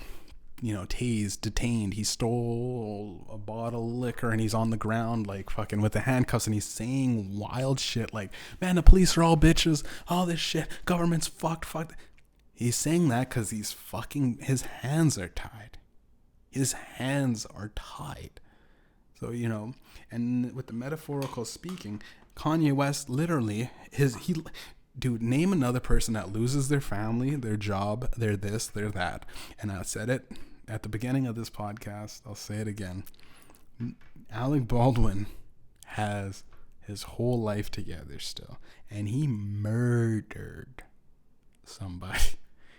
tased, detained? He stole a bottle of liquor and he's on the ground like fucking with the handcuffs and he's saying wild shit like, man, the police are all bitches, all this shit, government's fucked. He's saying that because his hands are tied. His hands are tied. So, and with the metaphorical speaking, Kanye West literally, dude, name another person that loses their family, their job, their this, their that. And I said it at the beginning of this podcast. I'll say it again. Alec Baldwin has his whole life together still. And he murdered somebody.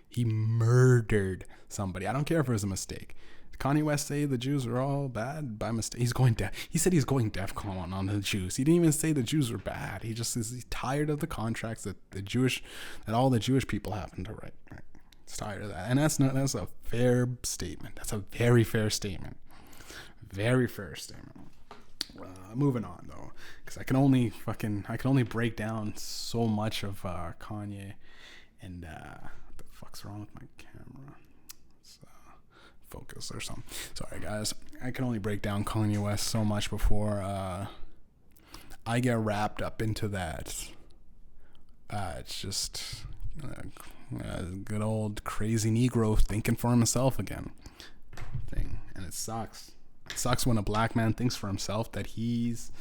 He murdered somebody. I don't care if it was a mistake. Kanye West say the Jews are all bad by mistake. He's going deaf. He said he's going DEFCON on the Jews. He didn't even say the Jews were bad. He just is tired of the contracts that all the Jewish people happen to write. Right? He's tired of that, and that's a fair statement. That's a very fair statement. Very fair statement. Moving on though, because I can only break down so much of Kanye, and what the fuck's wrong with my camera? Focus or something. Sorry guys, I can only break down Kanye West so much before I get wrapped up into that. It's just good old crazy Negro thinking for himself again thing, and it sucks. It sucks when a black man thinks for himself that he's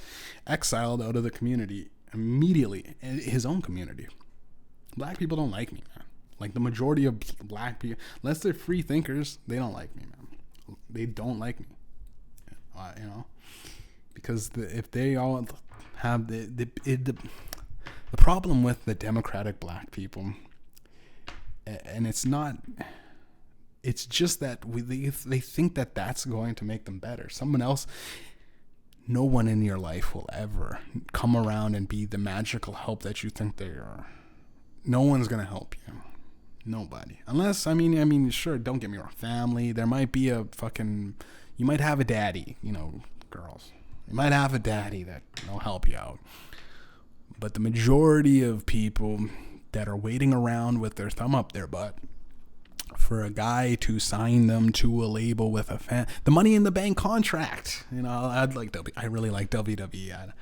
exiled out of the community immediately, his own community. Black people don't like me, man. Like the majority of black people, unless they're free thinkers, they don't like me, man. They don't like me, because if they all have the problem with the democratic black people, and it's just that they think that that's going to make them better. No one in your life will ever come around and be the magical help that you think they are. No one's gonna help you. Nobody. Unless, sure, don't get me wrong, family. There might be you might have a daddy, girls. You might have a daddy that will help you out. But the majority of people that are waiting around with their thumb up their butt for a guy to sign them to a label with the Money in the Bank contract. I really like WWE.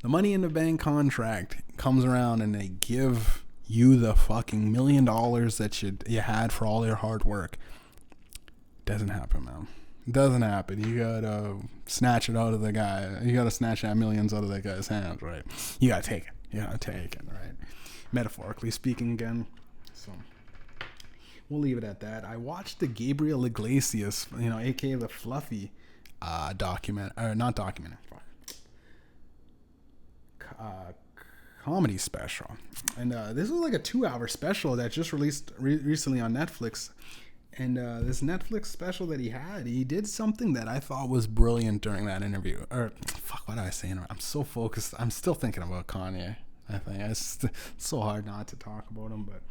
The Money in the Bank contract comes around and they give you the fucking $1 million that you had for all your hard work. Doesn't happen, man. Doesn't happen. You gotta snatch it out of the guy. You gotta snatch that millions out of that guy's hands, right? You gotta take it, right? Metaphorically speaking, again. So we'll leave it at that. I watched the Gabriel Iglesias, aka the Fluffy, comedy special, and this was like a 2-hour special that just released recently on Netflix. And this Netflix special that he did something that I thought was brilliant during that interview. What did I say? I'm so focused. I'm still thinking about Kanye. I think it's so hard not to talk about him. But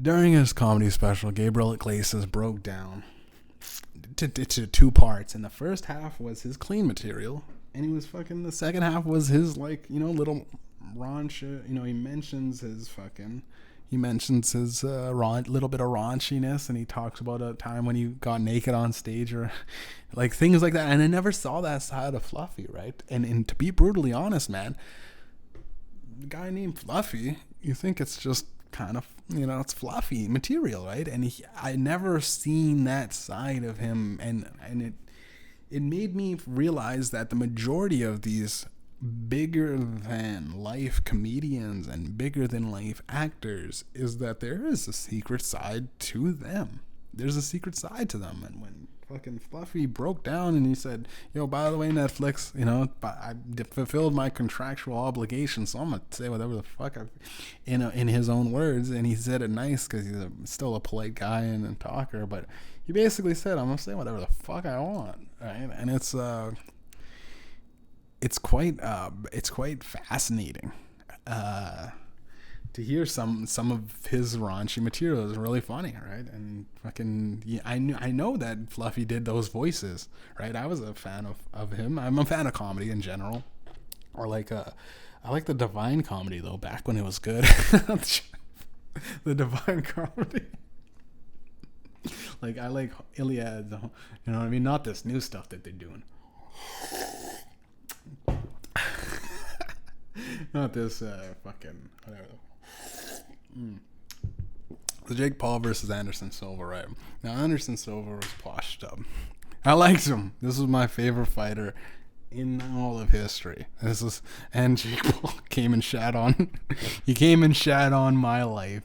during his comedy special, Gabriel Iglesias broke down to 2 parts, and the first half was his clean material. And he was the second half was his little raunch. He mentions his little bit of raunchiness, and he talks about a time when he got naked on stage or like things like that. And I never saw that side of Fluffy, right? And to be brutally honest, man, the guy named Fluffy, you think it's just kind of, it's fluffy material, right? And I never seen that side of him, and it made me realize that the majority of these bigger than life comedians and bigger than life actors is that there is a secret side to them. There's a secret side to them. And when fucking Fluffy broke down and he said, by the way, Netflix, I fulfilled my contractual obligation, so I'm gonna say whatever the fuck in his own words. And he said it nice because he's still a polite guy and a talker, but he basically said, I'm gonna say whatever the fuck I want, right? And it's quite fascinating to hear some of his raunchy material. Is really funny, right? And I know that Fluffy did those voices, right? I was a fan of him. I'm a fan of comedy in general, or I like the Divine Comedy though. Back when it was good, The Divine Comedy. Like, I like Iliad, you know what I mean? Not this new stuff that they're doing. Not this fucking whatever. The Jake Paul versus Anderson Silva, right? Now, Anderson Silva was washed up. I liked him. This was my favorite fighter in all of history. And Jake Paul came and shat on. He came and shat on my life.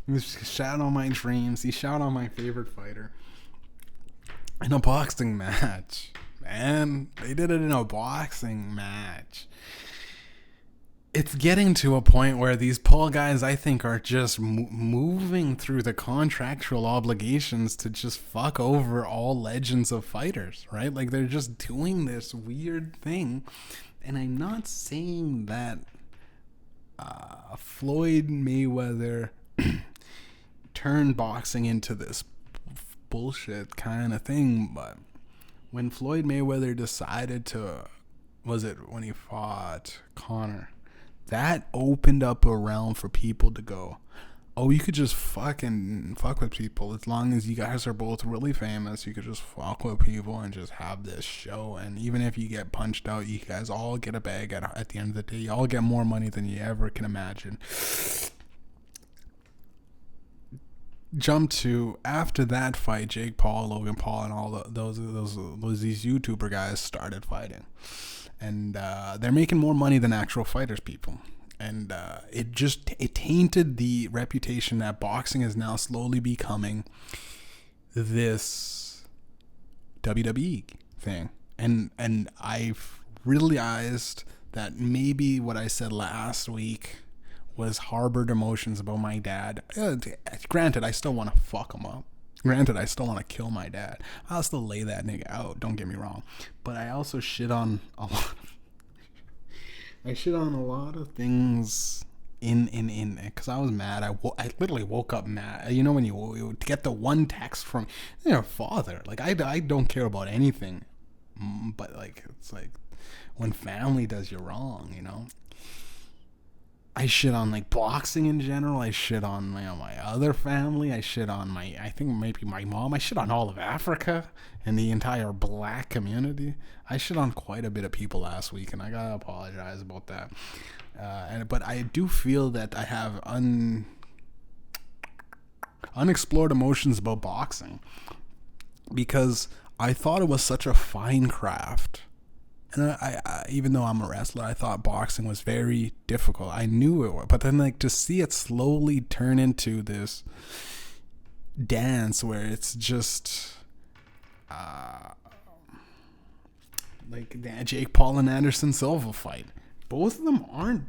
He shat on my dreams. He shat on my favorite fighter in a boxing match. Man, they did it in a boxing match. It's getting to a point where these Paul guys, I think, are just moving through the contractual obligations to just fuck over all legends of fighters, right? Like, they're just doing this weird thing. And I'm not saying that Floyd Mayweather turned boxing into this bullshit kind of thing, but when Floyd Mayweather decided to, was it when he fought Conor, that opened up a realm for people to go, oh, you could just fucking fuck with people as long as you guys are both really famous. You could just fuck with people and just have this show. And even if you get punched out, you guys all get a bag at the end of the day. You all get more money than you ever can imagine. Jump to after that fight, Jake Paul, Logan Paul, and all these YouTuber guys started fighting, and they're making more money than actual fighters, people. And it tainted the reputation that boxing is now slowly becoming this WWE thing. And I've realized that maybe what I said last week was harbored emotions about my dad. Granted, I still want to fuck him up. Granted, I still want to kill my dad. I'll still lay that nigga out, don't get me wrong. But I also shit on a lot. I shit on a lot of things in because I was mad. I literally woke up mad. You know when you get the one text from your father. Like, I don't care about anything, but like, it's like when family does you wrong, you know. I shit on like boxing in general. I shit on my other family. I shit on I think maybe my mom. I shit on all of Africa and the entire black community. I shit on quite a bit of people last week, and I gotta apologize about that. But I do feel that I have unexplored emotions about boxing because I thought it was such a fine craft. And I even though I'm a wrestler, I thought boxing was very difficult. I knew it was, but then like to see it slowly turn into this dance where it's just like the Jake Paul and Anderson Silva fight. Both of them aren't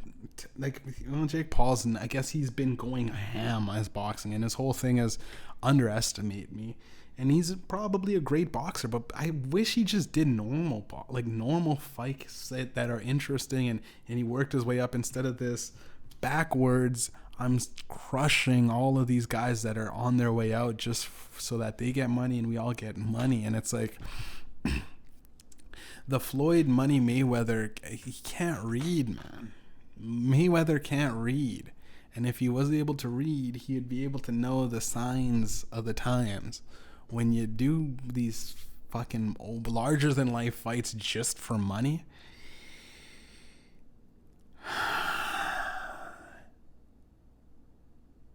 like, you know, Jake Paul's, I guess he's been going ham as boxing, and his whole thing is underestimate me. And he's probably a great boxer, but I wish he just did normal fights that are interesting, and he worked his way up instead of this backwards. I'm crushing all of these guys that are on their way out just so that they get money and we all get money. And it's like the Floyd Money Mayweather, he can't read, man. Mayweather can't read. And if he was able to read, he'd be able to know the signs of the times. When you do these fucking larger than life fights just for money,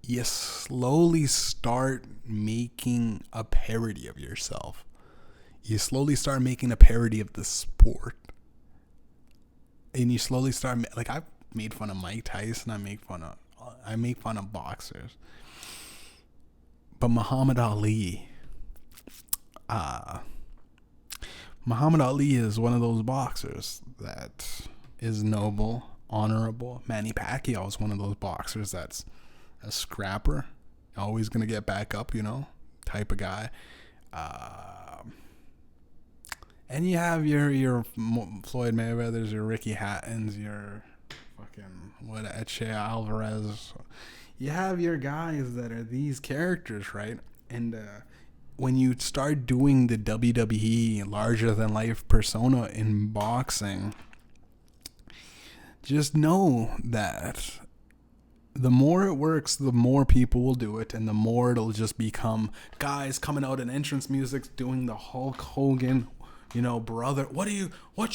you slowly start making a parody of yourself. You slowly start making a parody of the sport. And you slowly start, like, I've made fun of Mike Tyson, I make fun of boxers. But Muhammad Ali is one of those boxers that is noble, honorable. Manny Pacquiao is one of those boxers that's a scrapper, always gonna get back up, you know, type of guy. And you have your Floyd Mayweathers, your Ricky Hattons, your fucking Eche Alvarez. You have your guys that are these characters, right? And when you start doing the WWE larger than life persona in boxing, just know that the more it works, the more people will do it, and the more it'll just become guys coming out in entrance music doing the Hulk Hogan, brother, what you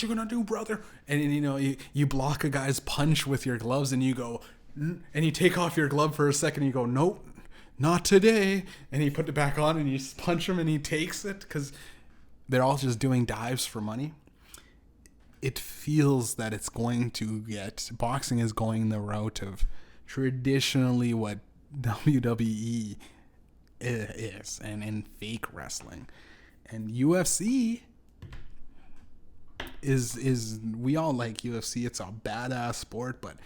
gonna do, brother? And you block a guy's punch with your gloves, and you go, and you take off your glove for a second, and you go, nope, not today, and you put it back on, and you punch him, and he takes it, because they're all just doing dives for money. It feels that boxing is going the route of traditionally what WWE is, and in fake wrestling. And UFC is we all like UFC. It's a badass sport, but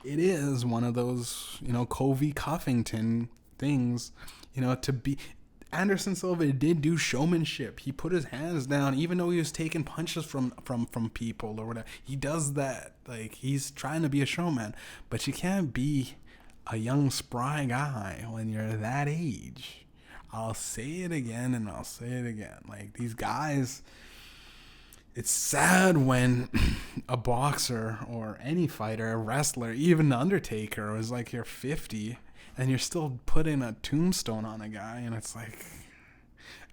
it is one of those, Kobe Cuffington things, to be. Anderson Silva did do showmanship. He put his hands down, even though he was taking punches from people or whatever. He does that. Like, he's trying to be a showman. But you can't be a young, spry guy when you're that age. I'll say it again and I'll say it again. Like, these guys, it's sad when a boxer or any fighter, a wrestler, even the Undertaker, was like, you're 50 and you're still putting a tombstone on a guy, and it's like,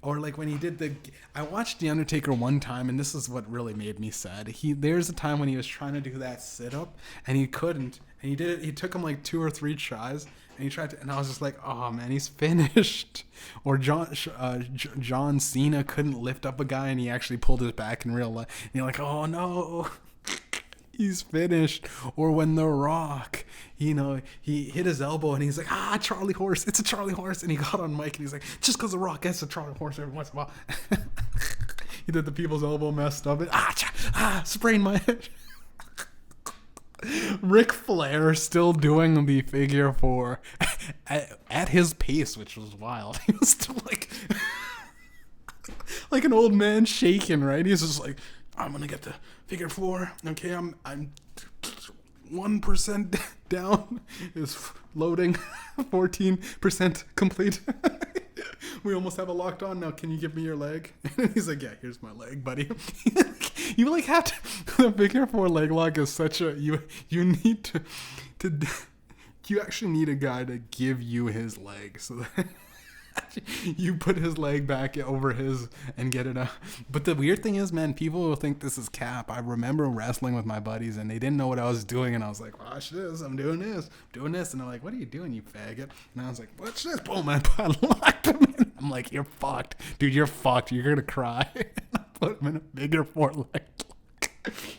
or like when he did I watched The Undertaker one time, and this is what really made me sad. There's a time when he was trying to do that sit-up, and he couldn't, and he did it. He took him like 2 or 3 tries, and he tried to, and I was just like, oh man, he's finished. Or John Cena couldn't lift up a guy, and he actually pulled his back in real life, and you're like, oh no. He's finished. Or when The Rock, he hit his elbow and he's like, Charlie horse, it's a Charlie horse. And he got on mic and he's like, just because The Rock gets a Charlie horse every once in a while. He did the people's elbow messed up and sprained my head. Ric Flair still doing the figure 4 at his pace, which was wild. He was still like an old man shaking, right? He's just like, I'm gonna get the figure 4. Okay, I'm 1% down. Is loading. 14% complete. We almost have it locked on now. Can you give me your leg? And he's like, yeah, here's my leg, buddy. You have to. The figure 4 leg lock is such a you need to you actually need a guy to give you his leg so that you put his leg back over his and get it up. But the weird thing is, man, people will think this is cap. I remember wrestling with my buddies and they didn't know what I was doing, and I was like, watch this, I'm doing this, and they're like, what are you doing, you faggot? And I was like, watch this. Boom, I locked him in. I'm like, you're fucked, dude, you're fucked, you're gonna cry. And I put him in a bigger 4 leg.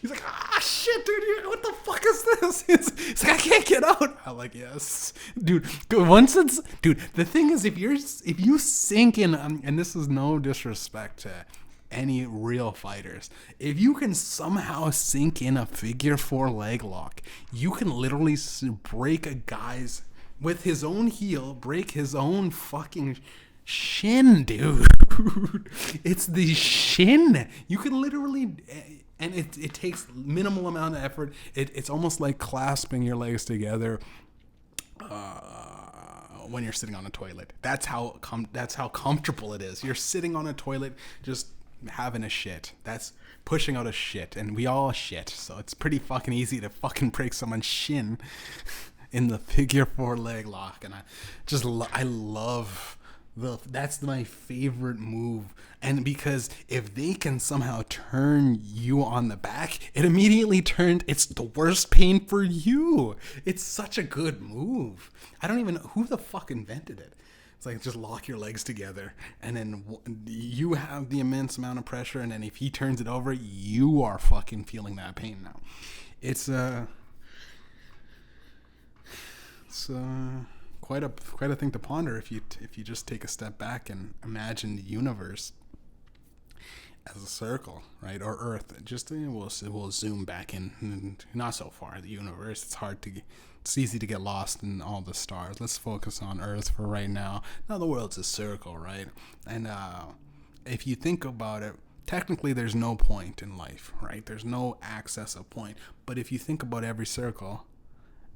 He's like, shit, dude, what the fuck is this? He's like, I can't get out. I'm like, yes, dude. The thing is, if you sink in, and this is no disrespect to any real fighters, if you can somehow sink in a figure 4 leg lock, you can literally break a guy's, with his own heel, break his own fucking shin, dude. It's the shin. You can literally. And it takes minimal amount of effort. It's almost like clasping your legs together when you're sitting on a toilet. That's how comfortable it is. You're sitting on a toilet just having a shit. That's pushing out a shit. And we all shit. So it's pretty fucking easy to fucking break someone's shin in the figure 4 leg lock. And I love... That's my favorite move. And because if they can somehow turn you on the back, it immediately it's the worst pain for you. It's such a good move. I don't even know who the fuck invented it. It's like, just lock your legs together and then you have the immense amount of pressure, and then if he turns it over, you are fucking feeling that pain now. It's quite a thing to ponder if you just take a step back and imagine the universe as a circle, right? Or Earth. Just we'll zoom back in, not so far. The universe. It's easy to get lost in all the stars. Let's focus on Earth for right now. Now the world's a circle, right? And if you think about it, technically there's no point in life, right? There's no access of point. But if you think about every circle.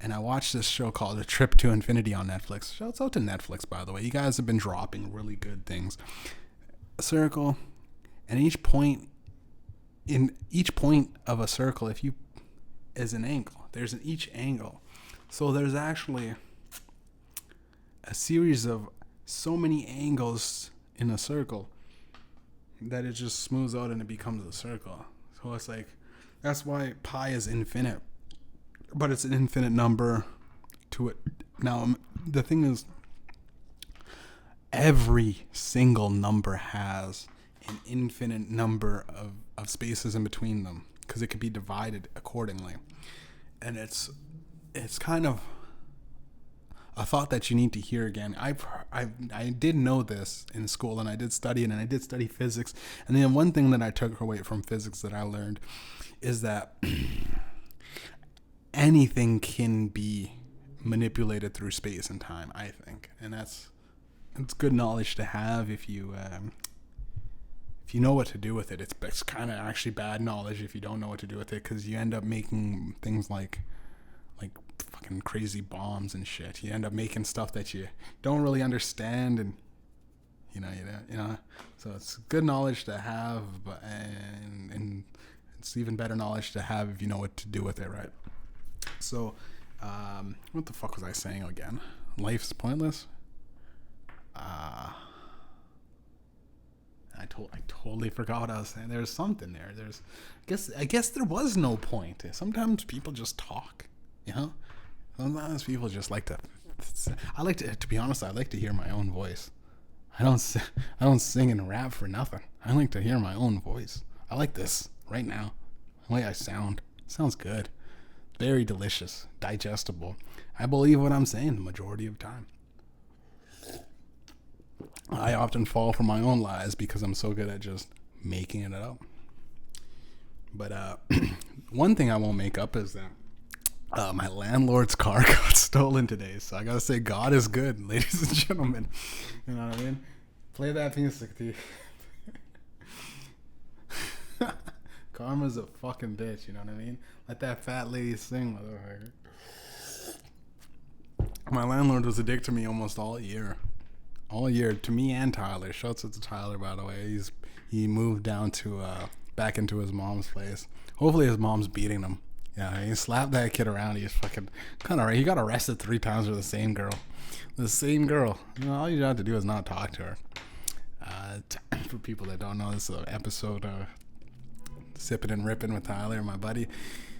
And I watched this show called A Trip to Infinity on Netflix. Shouts out to Netflix, by the way. You guys have been dropping really good things. A circle, and each point of a circle, is an angle. There's each angle. So there's actually a series of so many angles in a circle that it just smooths out and it becomes a circle. So it's like, that's why pi is infinite, but it's an infinite number to it. Now, the thing is, every single number has an infinite number of spaces in between them, because it could be divided accordingly. And it's kind of a thought that you need to hear again. I did know this in school, and I did study it, and I did study physics. And then one thing that I took away from physics that I learned is that anything can be manipulated through space and time, I think. And it's good knowledge to have if you know what to do with it. It's kind of actually bad knowledge if you don't know what to do with it, because you end up making things like fucking crazy bombs and shit. You end up making stuff that you don't really understand, and you know. So it's good knowledge to have, but and it's even better knowledge to have if you know what to do with it, right? So, what the fuck was I saying again? Life's pointless. I totally forgot what I was saying. There's something there. I guess there was no point. Sometimes people just talk, you know. Sometimes people just like to. To be honest, I like to hear my own voice. I don't sing and rap for nothing. I like to hear my own voice. I like this right now. The way I sound. It sounds good. Very delicious. Digestible. I believe what I'm saying the majority of the time. I often fall for my own lies because I'm so good at just making it up. But one thing I won't make up is that my landlord's car got stolen today. So I gotta say, God is good, ladies and gentlemen. You know what I mean? Play that music, dude. Karma's a fucking bitch, you know what I mean? Let that fat lady sing, motherfucker. My landlord was a dick to me almost all year. All year, to me and Tyler. Shouts out to Tyler, by the way. He moved down to back into his mom's place. Hopefully his mom's beating him. Yeah, he slapped that kid around. He's fucking kind of right. He got arrested 3 times for the same girl. The same girl. You know, all you have to do is not talk to her. For people that don't know, this is an episode Sipping and Ripping with Tyler, my buddy.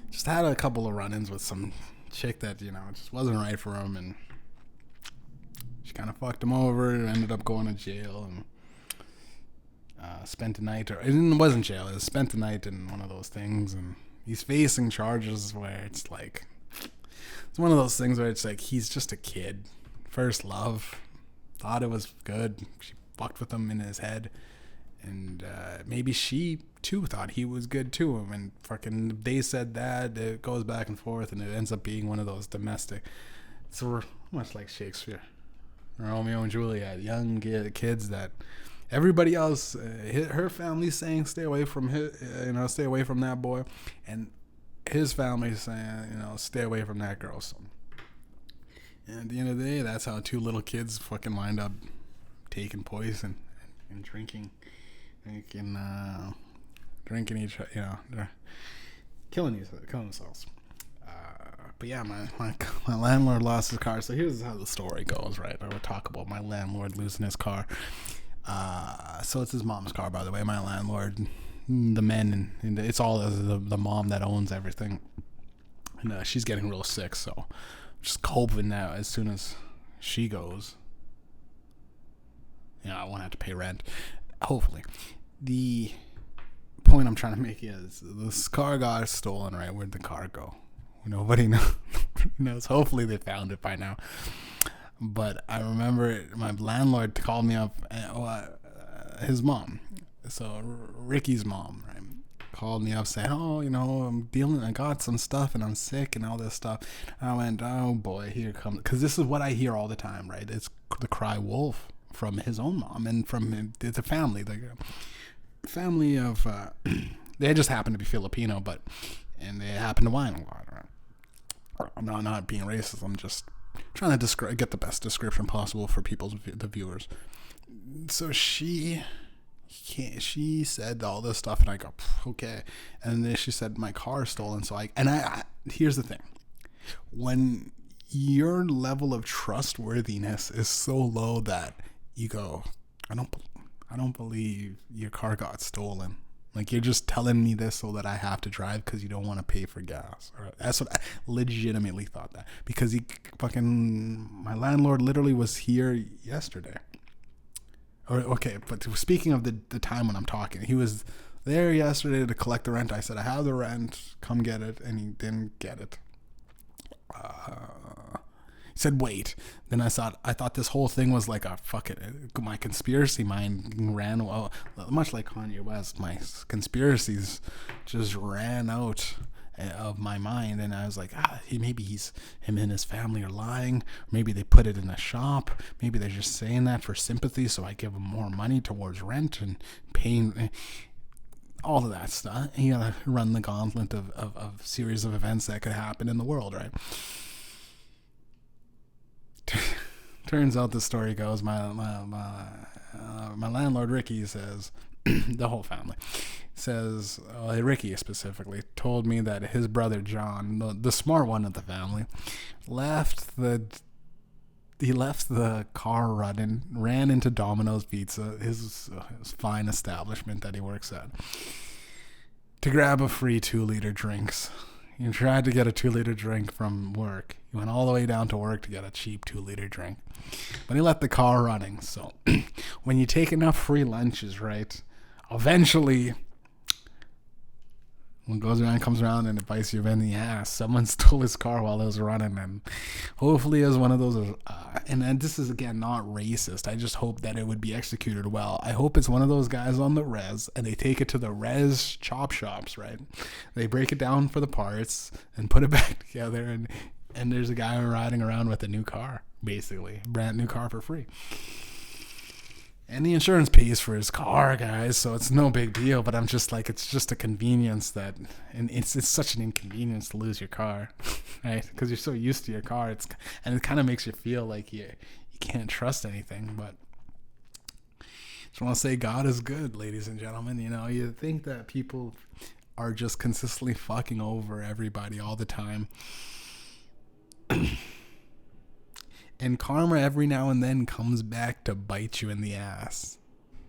Just had a couple of run-ins with some chick that, you know, just wasn't right for him, and she kind of fucked him over, ended up going to jail, and spent the night, or it wasn't jail, it was spent the night in one of those things, and he's facing charges where it's like, it's one of those things where it's like, he's just a kid, first love, thought it was good, she fucked with him in his head, and maybe she too thought he was good to him, and fucking they said that, it goes back and forth, and it ends up being one of those domestic, so much like Shakespeare, Romeo and Juliet, young kids that everybody else, her family saying stay away from stay away from that boy, and his family saying, stay away from that girl. So, and at the end of the day, that's how 2 little kids fucking wind up taking poison and drinking each, they're killing themselves. But yeah, my landlord lost his car. So here's how the story goes, right? I would talk about my landlord losing his car. So it's his mom's car, by the way. My landlord, the men, and it's all the mom that owns everything. And she's getting real sick, so just hoping that as soon as she goes, I won't have to pay rent. Hopefully. The point I'm trying to make is this car got stolen, right? Where'd the car go? Nobody knows. Hopefully they found it by now. But I remember my landlord called me up, his mom, so Ricky's mom, right, called me up saying, I got some stuff and I'm sick and all this stuff. And I went, oh boy, here comes, because this is what I hear all the time, right? It's the cry wolf from his own mom and from the family. The family of, they just happen to be Filipino, and they happen to whine a lot, right? I'm not being racist. I'm just trying to get the best description possible for the viewers. So she said all this stuff, and I go, okay. And then she said my car is stolen. So I here's the thing: when your level of trustworthiness is so low that you go, I don't believe your car got stolen. Like, you're just telling me this so that I have to drive because you don't want to pay for gas. That's what I legitimately thought that. Because my landlord literally was here yesterday. Okay, but speaking of the time when I'm talking, he was there yesterday to collect the rent. I said, I have the rent, come get it. And he didn't get it. He said, wait. Then I thought this whole thing was like my conspiracy mind ran, well, much like Kanye West, my conspiracies just ran out of my mind. And I was like, maybe him and his family are lying. Maybe they put it in a shop. Maybe they're just saying that for sympathy. So I give them more money towards rent and paying, all of that stuff. You gotta run the gauntlet of series of events that could happen in the world, right? Turns out the story goes, my landlord Ricky says, the whole family says, Ricky specifically told me that his brother John, the smart one of the family, left the car running, ran into Domino's Pizza, his fine establishment that he works at, to grab a free 2-liter drinks. He tried to get a 2-liter drink from work. He went all the way down to work to get a cheap 2-liter drink. But he left the car running. So when you take enough free lunches, right, eventually when it goes around, comes around, and it bites you in the ass. Someone stole his car while it was running, and hopefully it was one of those, and this is, again, not racist. I just hope that it would be executed well. I hope it's one of those guys on the res, and they take it to the res chop shops, right? They break it down for the parts and put it back together, and there's a guy riding around with a new car, basically. Brand new car for free. And the insurance pays for his car, guys, so it's no big deal. But I'm just like, it's just a convenience and it's such an inconvenience to lose your car, right? Because you're so used to your car, and it kind of makes you feel like you can't trust anything. But just want to say, God is good, ladies and gentlemen. You know, you think that people are just consistently fucking over everybody all the time. And karma every now and then comes back to bite you in the ass,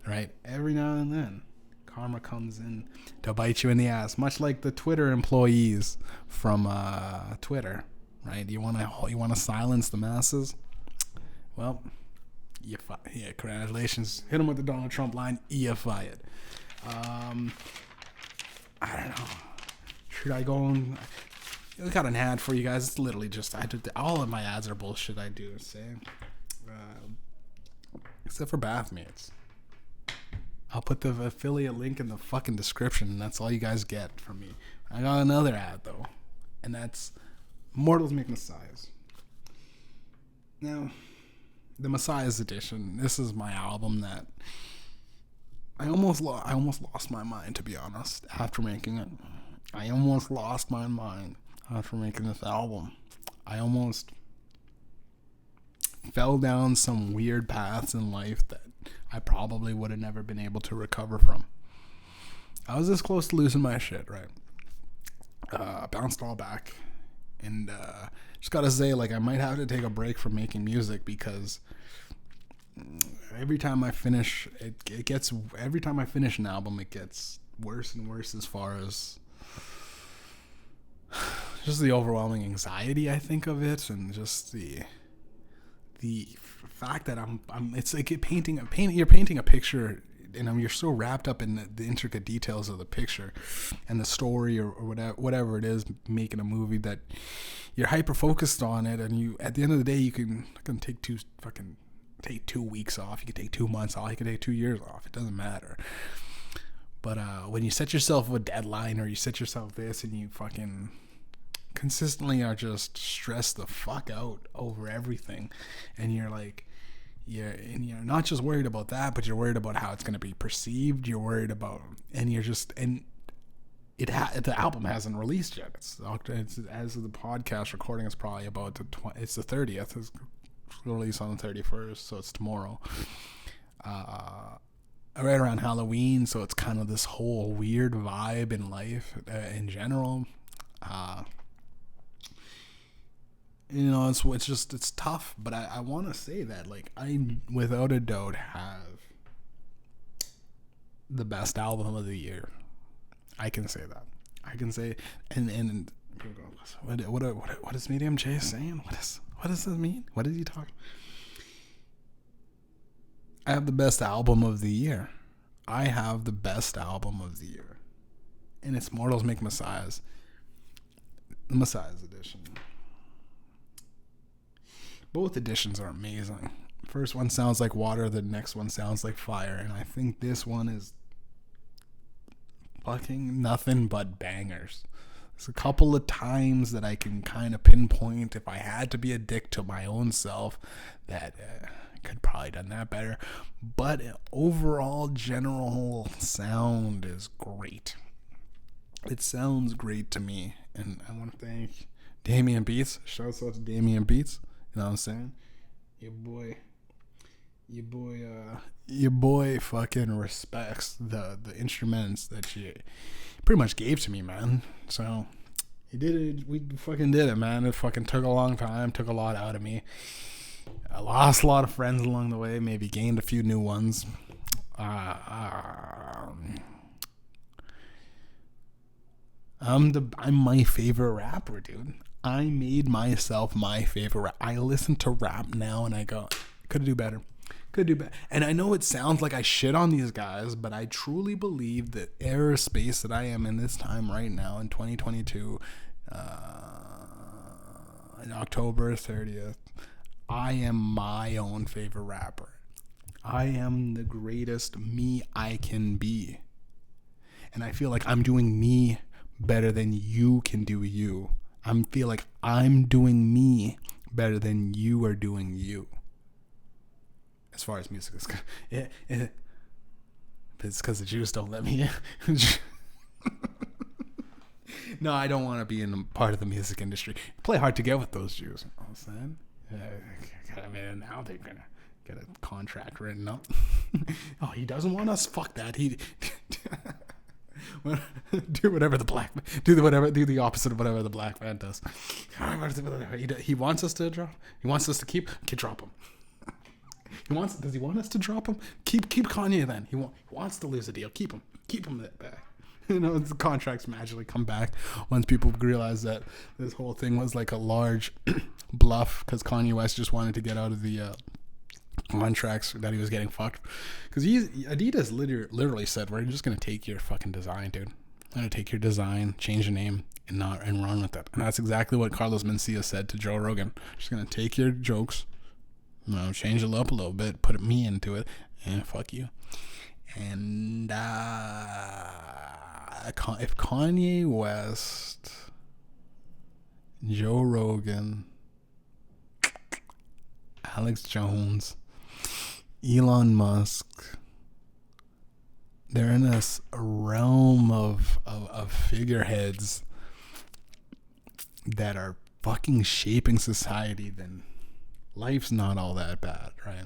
right? Every now and then, karma comes in to bite you in the ass, much like the Twitter employees from Twitter, right? You want to silence the masses? Well, congratulations. Hit them with the Donald Trump line. You fired. I don't know. Should I go on? I got an ad for you guys. It's literally just, all of my ads are bullshit. I do say, except for Bathmates. I'll put the affiliate link in the fucking description, and that's all you guys get from me. I got another ad though, and that's Mortals Make Messiahs. Now, the Messiahs edition. This is my album that I almost lost my mind, to be honest, after making it. I almost lost my mind after making this album. I almost fell down some weird paths in life that I probably would have never been able to recover from. I was this close to losing my shit, right? Bounced all back. And just gotta say, like, I might have to take a break from making music, because every time I finish every time I finish an album, it gets worse and worse, as far as just the overwhelming anxiety I think of it, and just the fact that it's like you're painting a picture, and you're so wrapped up in the intricate details of the picture and the story, or whatever it is, making a movie, that you're hyper focused on it, and you, at the end of the day, you can take 2 weeks off, you can take 2 months off, you can take 2 years off. It doesn't matter. But when you set yourself a deadline, or you set yourself this, and you fucking consistently are just stressed the fuck out over everything, and you're you're not just worried about that, but you're worried about how it's going to be perceived. You're worried about, and you're just, and the album hasn't released yet. It's as of the podcast recording, it's probably about it's the 30th. It's released on the 31st, so it's tomorrow. Right around Halloween, so it's kind of this whole weird vibe in life in general. You know, it's tough, but I want to say that, like, I without a doubt have the best album of the year. I can say that. I can say, and what is Mediumjay saying? What does this mean? What is he talking? I have the best album of the year. I have the best album of the year, and it's Mortals Make Messiahs. The Messiahs edition. Both editions are amazing. First one sounds like water, the next one sounds like fire, and I think this one is fucking nothing but bangers. There's a couple of times that I can kind of pinpoint, if I had to be a dick to my own self, that I could probably done that better. But overall, general sound is great. It sounds great to me, and I want to thank Damian Beats. Shouts out to Damian Beats. You know what I'm saying? Your boy fucking respects the instruments that you pretty much gave to me, man. So he did it. We fucking did it, man. It fucking took a long time, took a lot out of me. I lost a lot of friends along the way, maybe gained a few new ones. I'm my favorite rapper, dude. I made myself my favorite rap. I listen to rap now and I go, could do better. Could do better. And I know it sounds like I shit on these guys, but I truly believe that era space that I am in this time right now in 2022, in October 30th, I am my own favorite rapper. I am the greatest me I can be. And I feel like I'm doing me better than you can do you. I feel like I'm doing me better than you are doing you. As far as music is concerned. It's because the Jews don't let me in. No, I don't want to be in part of the music industry. Play hard to get with those Jews. You know what I'm saying? I mean, now they're going to get a contract written up. Oh, he doesn't want us? Fuck that. Do the opposite of whatever the black man does. He wants us to drop. He wants us to keep drop him. Does he want us to drop him? Keep Kanye then. He wants to lose a deal. Keep him back. You know, the contracts magically come back once people realize that this whole thing was like a large bluff because Kanye West just wanted to get out of the contracts that he was getting fucked. Because Adidas literally said, we're just going to take your fucking design, dude. I'm going to take your design, change the name, and run with it. And that's exactly what Carlos Mencia said to Joe Rogan. Just going to take your jokes, you know, change it up a little bit, put me into it, and fuck you. And if Kanye West, Joe Rogan, Alex Jones, Elon Musk, they're in this realm of figureheads that are fucking shaping society, then life's not all that bad, right?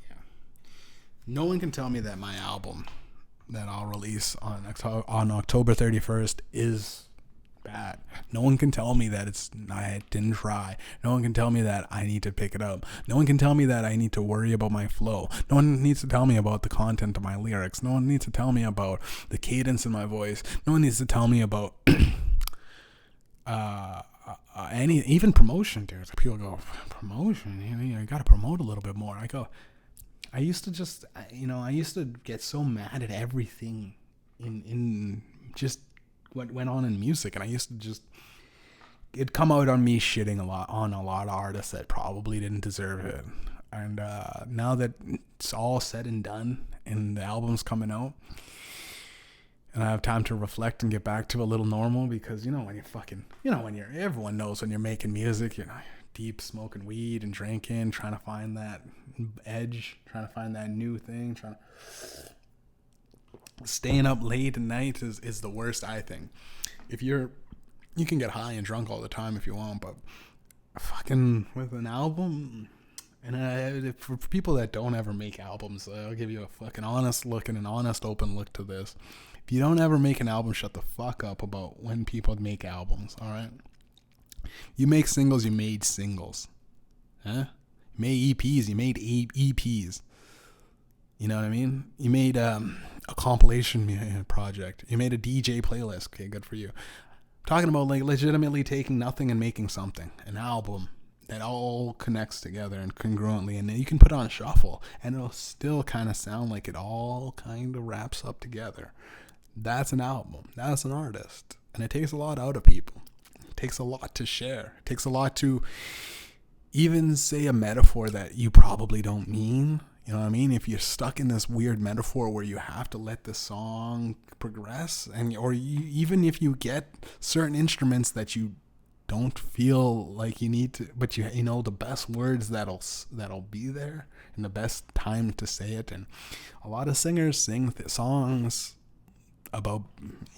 Yeah. No one can tell me that my album that I'll release on October 31st is bad. No one can tell me that I didn't try. No one can tell me that I need to pick it up. No one can tell me that I need to worry about my flow. No one needs to tell me about the content of my lyrics. No one needs to tell me about the cadence in my voice. No one needs to tell me about even promotion, dude. People go, promotion? You gotta promote a little bit more. I used to get so mad at everything in just what went on in music, and I used to just, it'd come out on me shitting a lot of artists that probably didn't deserve it. And now that it's all said and done and the album's coming out and I have time to reflect and get back to a little normal, because everyone knows when you're making music, you're deep smoking weed and drinking, trying to find that edge, trying to find that new thing, staying up late at night is the worst, I think. You can get high and drunk all the time if you want, but fucking with an album, And for people that don't ever make albums, I'll give you a fucking honest look and an honest open look to this. If you don't ever make an album, shut the fuck up about when people make albums, alright? You make singles, you made singles. Huh? You made EPs, you made EPs. You know what I mean? You made a compilation project. You made a DJ playlist. Okay, good for you. I'm talking about like legitimately taking nothing and making something. An album that all connects together and congruently, and then you can put on shuffle and it'll still kind of sound like it all kind of wraps up together. That's an album. That's an artist. And it takes a lot out of people. It takes a lot to share. It takes a lot to even say a metaphor that you probably don't mean. You know what I mean? If you're stuck in this weird metaphor where you have to let the song progress, even if you get certain instruments that you don't feel like you need to, but you know the best words that'll be there and the best time to say it. And a lot of singers sing songs about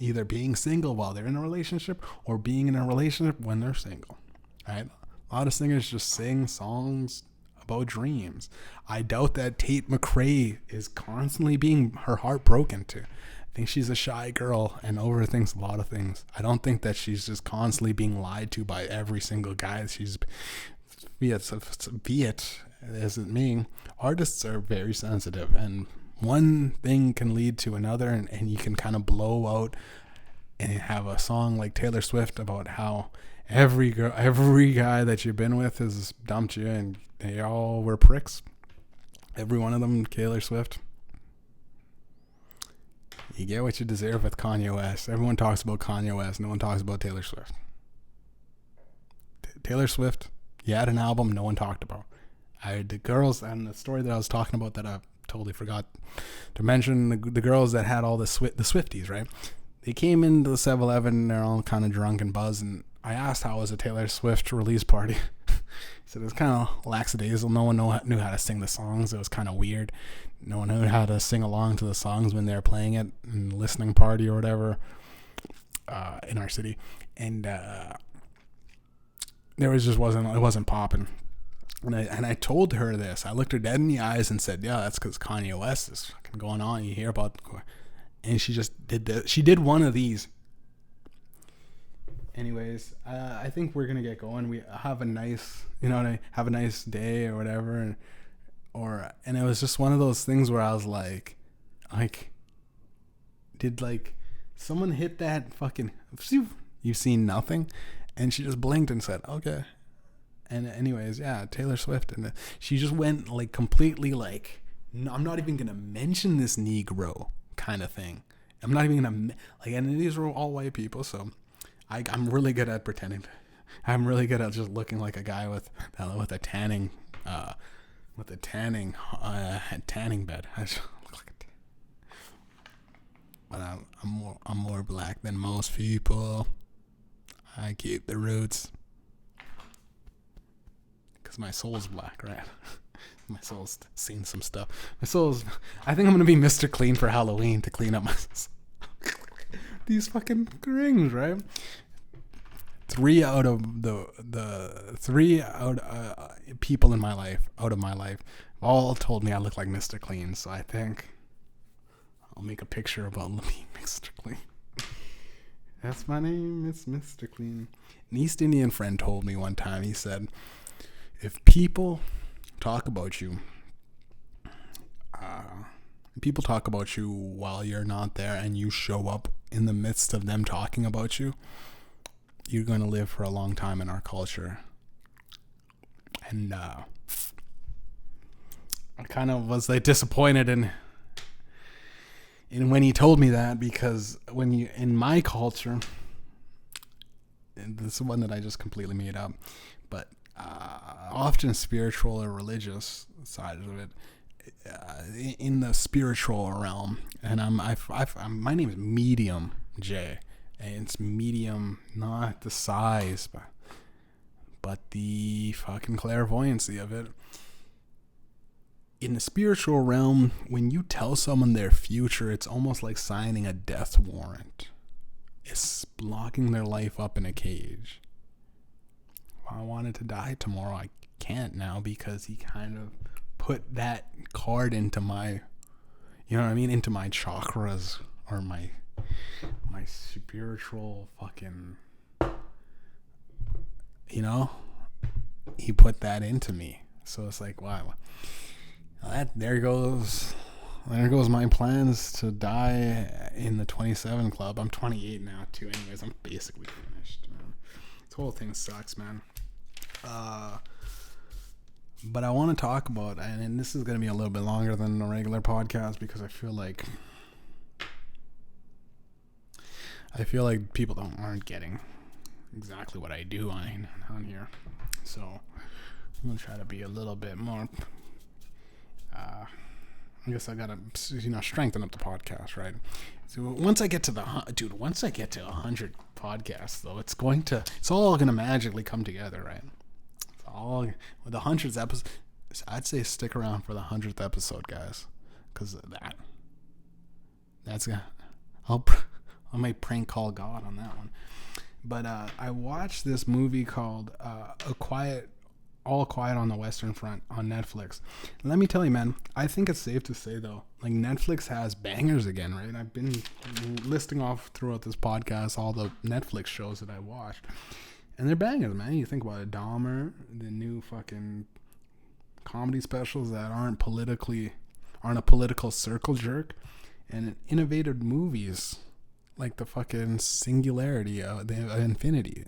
either being single while they're in a relationship or being in a relationship when they're single, right? A lot of singers just sing songs about dreams. I doubt that Tate McRae is constantly being her heart broken to. I think she's a shy girl and overthinks a lot of things. I don't think that she's just constantly being lied to by every single guy. She's be it as it mean. Artists are very sensitive, and one thing can lead to another, and you can kind of blow out and have a song like Taylor Swift about how every guy that you've been with has dumped you and they all were pricks. Every one of them. Taylor Swift. You get what you deserve with Kanye West. Everyone talks about Kanye West. No one talks about Taylor Swift. Taylor Swift, you had an album no one talked about. The girls, and the story that I was talking about that I totally forgot to mention, the girls that had all the Swifties, right? They came into the 7-Eleven, they're all kind of drunk and buzzed, and I asked how was a Taylor Swift release party. He said it was kind of lackadaisical. No one knew how to sing the songs. It was kind of weird. No one knew how to sing along to the songs when they were playing it in listening party or whatever in our city. And there was just it wasn't popping. And I told her this. I looked her dead in the eyes and said, yeah, that's because Kanye West is fucking going on. You hear about, and she just did this. She did one of these. Anyways, I think we're gonna get going. We have a nice, have a nice day or whatever, and it was just one of those things where I was like, did someone hit that fucking? You've seen nothing, and she just blinked and said, okay. And anyways, yeah, Taylor Swift, and she just went completely no, I'm not even gonna mention this Negro kind of thing. I'm not even gonna and these are all white people, so. I'm really good at pretending. I'm really good at just looking like a guy with a tanning tanning bed. I just look like but I'm more black than most people. I keep the roots because my soul's black, right? My soul's seen some stuff. I think I'm gonna be Mr. Clean for Halloween to clean up my these fucking rings, right? 3 out of people in my life, all told me I look like Mr. Clean. So I think I'll make a picture about being Mr. Clean. That's my name. It's Mr. Clean. An East Indian friend told me one time. He said, if people talk about you, while you're not there, and you show up in the midst of them talking about you, you're going to live for a long time in our culture. And I kind of was disappointed in when he told me that, because in my culture, and this is one that I just completely made up, but often spiritual or religious side of it, in the spiritual realm, and my name is Mediumjay, and it's medium, not the size, but the fucking clairvoyancy of it. In the spiritual realm, when you tell someone their future, it's almost like signing a death warrant. It's locking their life up in a cage. If I wanted to die tomorrow, I can't now because he kind of put that card into my, you know what I mean, into my chakras, or my spiritual fucking, you know, he put that into me. So it's like, wow, there goes my plans to die in the 27 club. I'm 28 now too. Anyways, I'm basically finished, man. This whole thing sucks, man. But I want to talk about, and this is going to be a little bit longer than a regular podcast, because I feel like people aren't getting exactly what I do on here. So I'm going to try to be a little bit more, I guess I got to, strengthen up the podcast, right? So once I get to 100 podcasts, though, it's all going to magically come together, right? All with the 100th episode, I'd say stick around for the 100th episode, guys, because I might prank call God on that one. But I watched this movie called All Quiet on the Western Front on Netflix. And let me tell you, man, I think it's safe to say, though, like, Netflix has bangers again, right? I've been listing off throughout this podcast all the Netflix shows that I watched. And they're bangers, man. You think about it, Dahmer, the new fucking comedy specials that aren't a political circle jerk, and innovative movies like the fucking Singularity, the Infinity,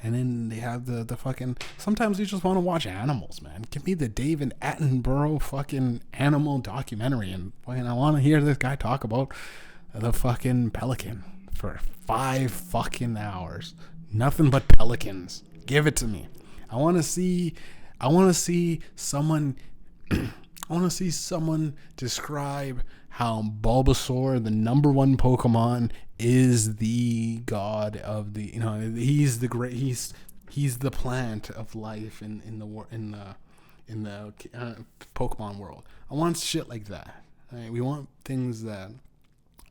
and then they have the fucking. Sometimes you just want to watch animals, man. Give me the David Attenborough fucking animal documentary, and fucking I want to hear this guy talk about the fucking pelican for 5 fucking hours. Nothing but pelicans. Give it to me. I want to see someone describe how Bulbasaur, the number 1 Pokemon, is the god of the, he's the plant of life in the Pokemon world. I want shit like that. Right? We want things that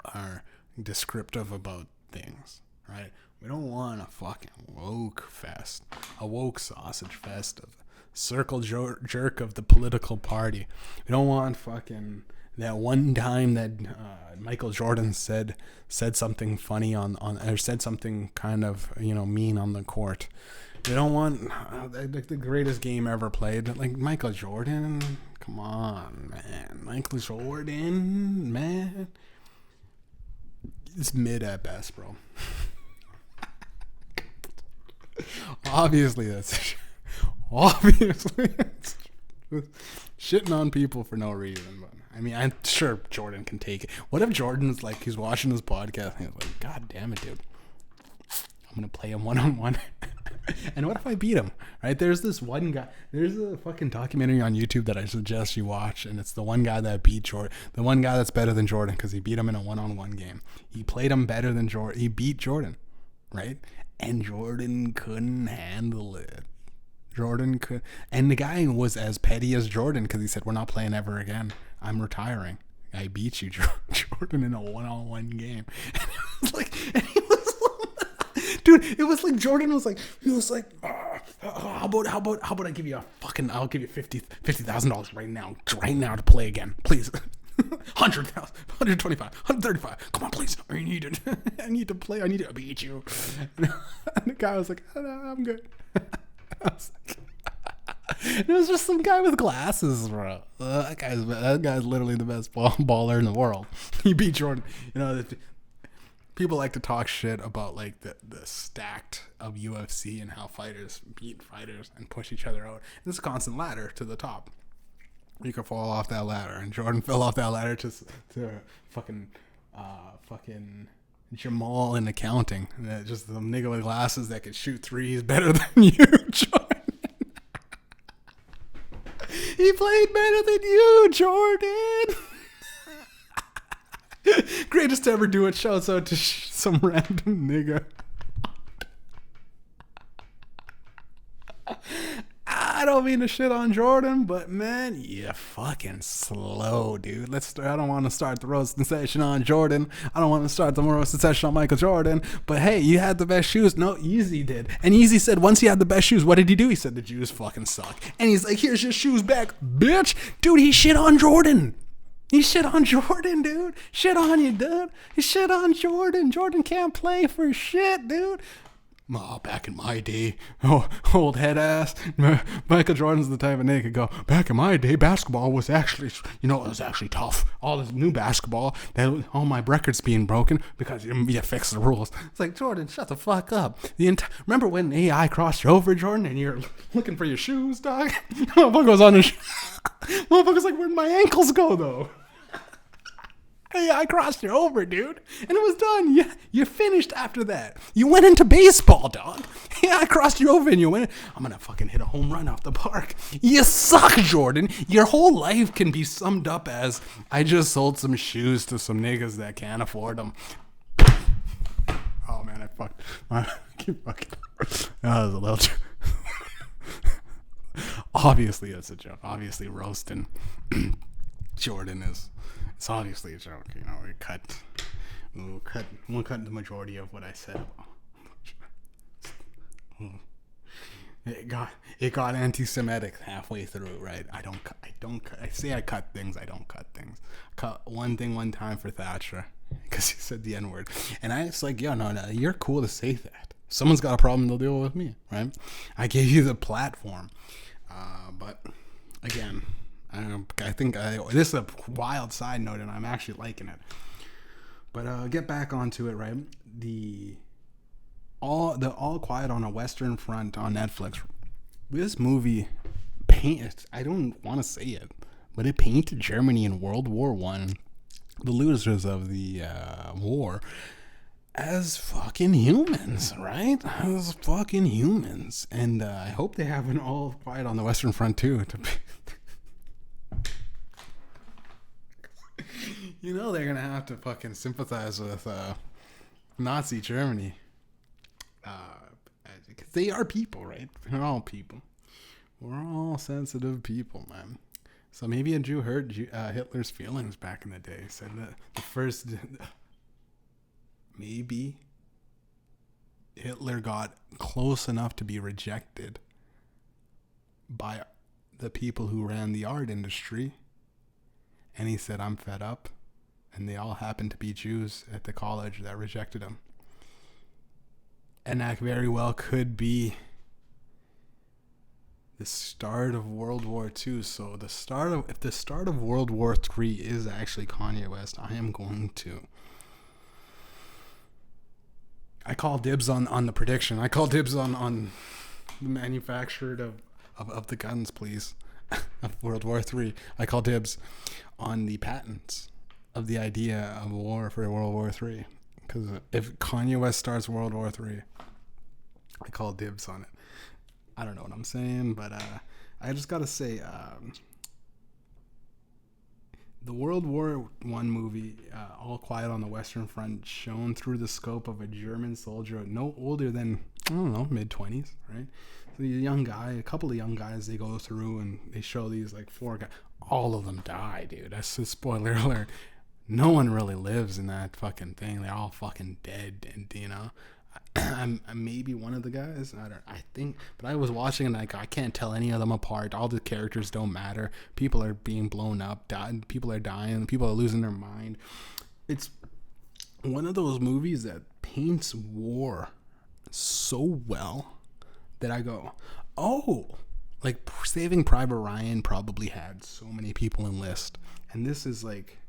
are descriptive about things, right? We don't want a fucking woke fest, a woke sausage fest of circle jerk of the political party. We don't want fucking that one time that Michael Jordan said something funny on or said something kind of, mean on the court. We don't want the greatest game ever played. Like Michael Jordan, come on, man. Michael Jordan, man. It's mid at best, bro. Obviously that's shitting on people for no reason, but I mean, I'm sure Jordan can take it. What if Jordan's like, he's watching his podcast and he's like, God damn it, dude, I'm gonna play him one-on-one. And what if I beat him, right? There's this one guy, there's a fucking documentary on YouTube that I suggest you watch, and it's the one guy that beat Jordan, the one guy that's better than Jordan, because he beat him in a one-on-one game. He played him better than Jordan. He beat Jordan, right? And Jordan couldn't handle it. Jordan could, and the guy was as petty as Jordan, because he said, we're not playing ever again. I'm retiring. I beat you, Jordan, in a one-on-one game. And he was dude, it was like Jordan was like, he was like, how about I give you I'll give you $50,000 right now to play again, please. 100,000, 125, 135. Come on, please. I need it. I need to play. I need to beat you. And the guy was like, oh, no, I'm good. It was just some guy with glasses, bro. That guy's literally the best baller in the world. He beat Jordan. People like to talk shit about like the stacked of UFC and how fighters beat fighters and push each other out. It's a constant ladder to the top. You could fall off that ladder, and Jordan fell off that ladder to fucking Jamal in accounting. Just the nigga with glasses that could shoot threes better than you, Jordan. He played better than you, Jordan. Greatest to ever do it. Shouts out to some random nigga. I don't mean to shit on Jordan, but man, you're fucking slow, dude. I don't want to start the roasting session on Jordan. I don't want to start the roasting session on Michael Jordan. But hey, you had the best shoes. No, Yeezy did. And Yeezy said once he had the best shoes, what did he do? He said the Jews fucking suck. And he's like, here's your shoes back, bitch. Dude, he shit on Jordan. He shit on Jordan, dude. Shit on you, dude. He shit on Jordan. Jordan can't play for shit, dude. Oh, back in my day, old head ass. Michael Jordan's the type of nigga go, back in my day, basketball was actually, it was actually tough. All this new basketball, all my records being broken because you fixed the rules. It's like, Jordan, shut the fuck up. Remember when AI crossed you over, Jordan, and you're looking for your shoes, dog? Motherfucker on his motherfucker's like, where'd my ankles go, though? Hey, I crossed you over, dude. And it was done. You finished after that. You went into baseball, dog. Yeah, I crossed you over and you went, I'm going to fucking hit a home run off the park. You suck, Jordan. Your whole life can be summed up as, I just sold some shoes to some niggas that can't afford them. Oh, man, I fucked. I keep fucking. That was a little joke. Obviously, it's a joke. Obviously, roasting Jordan is. It's obviously a joke, We'll cut the majority of what I said. It got anti-Semitic halfway through, right? I say I cut things. I don't cut things. Cut one thing one time for Thatcher because he said the N-word, and I was like, no, you're cool to say that. If someone's got a problem, they'll deal with me, right? I gave you the platform, but again. I think this is a wild side note, and I'm actually liking it. But get back onto it, right? The All Quiet on a Western Front on Netflix. This movie I don't want to say it, but it painted Germany in World War I, the losers of the war, as fucking humans, right? As fucking humans. And I hope they have an All Quiet on the Western Front too. They're gonna have to fucking sympathize with Nazi Germany, because they are people, right? We're all people. We're all sensitive people, man. So maybe a Jew hurt Hitler's feelings back in the day. Said that the first, maybe Hitler got close enough to be rejected by the people who ran the art industry, and he said, I'm fed up. And they all happened to be Jews at the college that rejected him. And that very well could be the start of World War II. So if the start of World War III is actually Kanye West, I am going to. I call dibs on the prediction. I call dibs on the manufacturer of the guns, please, of World War III. I call dibs on the patents of the idea of war for World War III. Because if Kanye West starts World War III, I call dibs on it. I don't know what I'm saying, but I just gotta say, the World War I movie, All Quiet on the Western Front, shown through the scope of a German soldier no older than, I don't know, mid-20s, right? So a couple of young guys, they go through and they show these like 4 guys. All of them die, dude. That's a spoiler alert. No one really lives in that fucking thing. They're all fucking dead, and I'm maybe one of the guys. But I was watching and I can't tell any of them apart. All the characters don't matter. People are being blown up. People are dying. People are losing their mind. It's one of those movies that paints war so well that I go, oh, like Saving Private Ryan probably had so many people enlist, and this is like.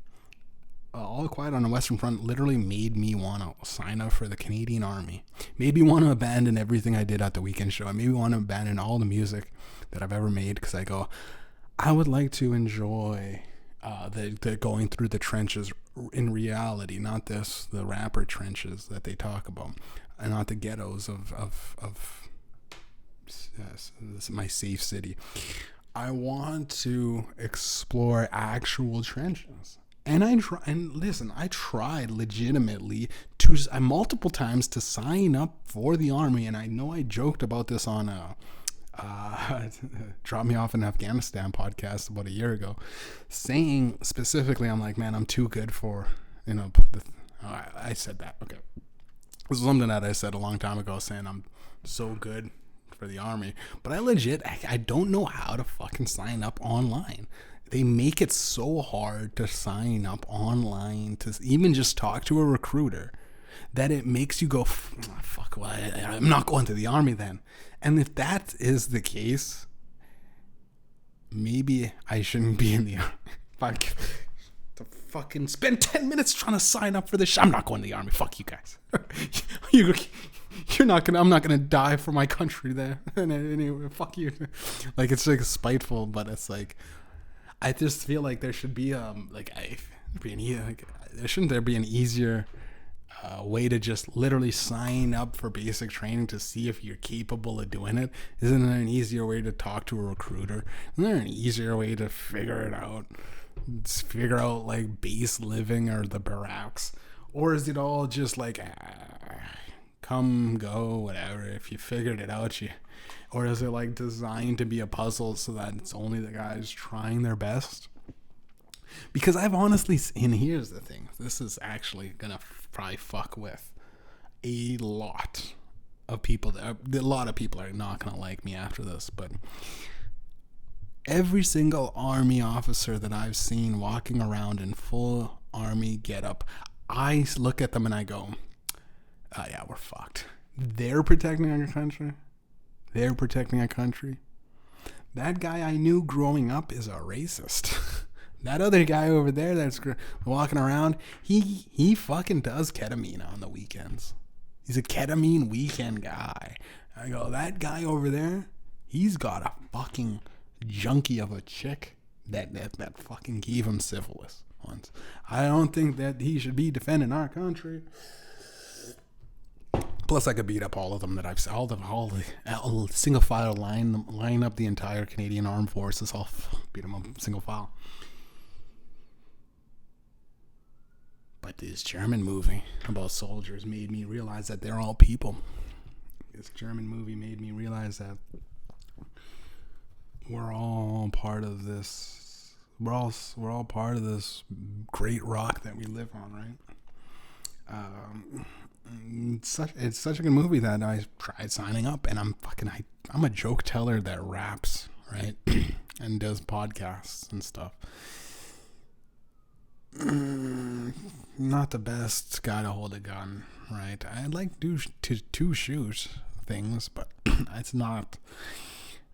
All Quiet on the Western Front literally made me want to sign up for the Canadian Army. Made me want to abandon everything I did at the weekend show. I maybe want to abandon all the music that I've ever made, because I go, I would like to enjoy the going through the trenches in reality, not the rapper trenches that they talk about, and not the ghettos of this is my safe city. I want to explore actual trenches. And I tried legitimately multiple times to sign up for the army. And I know I joked about this on dropped me off in Afghanistan podcast about a year ago, saying specifically, I'm like, man, I'm too good for, I said that. Okay. This is something that I said a long time ago, saying I'm so good for the army. But I don't know how to fucking sign up online. They make it so hard to sign up online, to even just talk to a recruiter, that it makes you go, fuck, well, I'm not going to the army then. And if that is the case, maybe I shouldn't be in the army. Fuck. To fucking spend 10 minutes trying to sign up for this shit. I'm not going to the army. Fuck you guys. You're not gonna. I'm not gonna die for my country there. And anyway, fuck you. Like, it's like spiteful, but it's like, I just feel like there should be shouldn't there be an easier way to just literally sign up for basic training to see if you're capable of doing it? Isn't there an easier way to talk to a recruiter? Isn't there an easier way to figure it out? Figure out like base living or the barracks? Or is it all just like come, go, whatever? If you figured it out, or is it like designed to be a puzzle so that it's only the guys trying their best? Because I've honestly, and here's the thing, this is actually gonna probably fuck with a lot of people. A lot of people are not gonna like me after this, but every single army officer that I've seen walking around in full army getup, I look at them and I go, oh yeah, we're fucked. They're protecting our country. They're protecting our country. That guy I knew growing up is a racist. That other guy over there that's walking around, he fucking does ketamine on the weekends. He's a ketamine weekend guy. I go, that guy over there, he's got a fucking junkie of a chick that fucking gave him syphilis once. I don't think that he should be defending our country. Plus, I could beat up all of them that I've all the single file line up the entire Canadian Armed Forces. I'll beat them up single file. But this German movie about soldiers made me realize that they're all people. This German movie made me realize that we're all part of this. We're all part of this great rock that we live on, right? It's such a good movie that I tried signing up, and I'm a joke teller that raps, right, and does podcasts and stuff. Not the best guy to hold a gun, right? I like to shoot things, but it's not.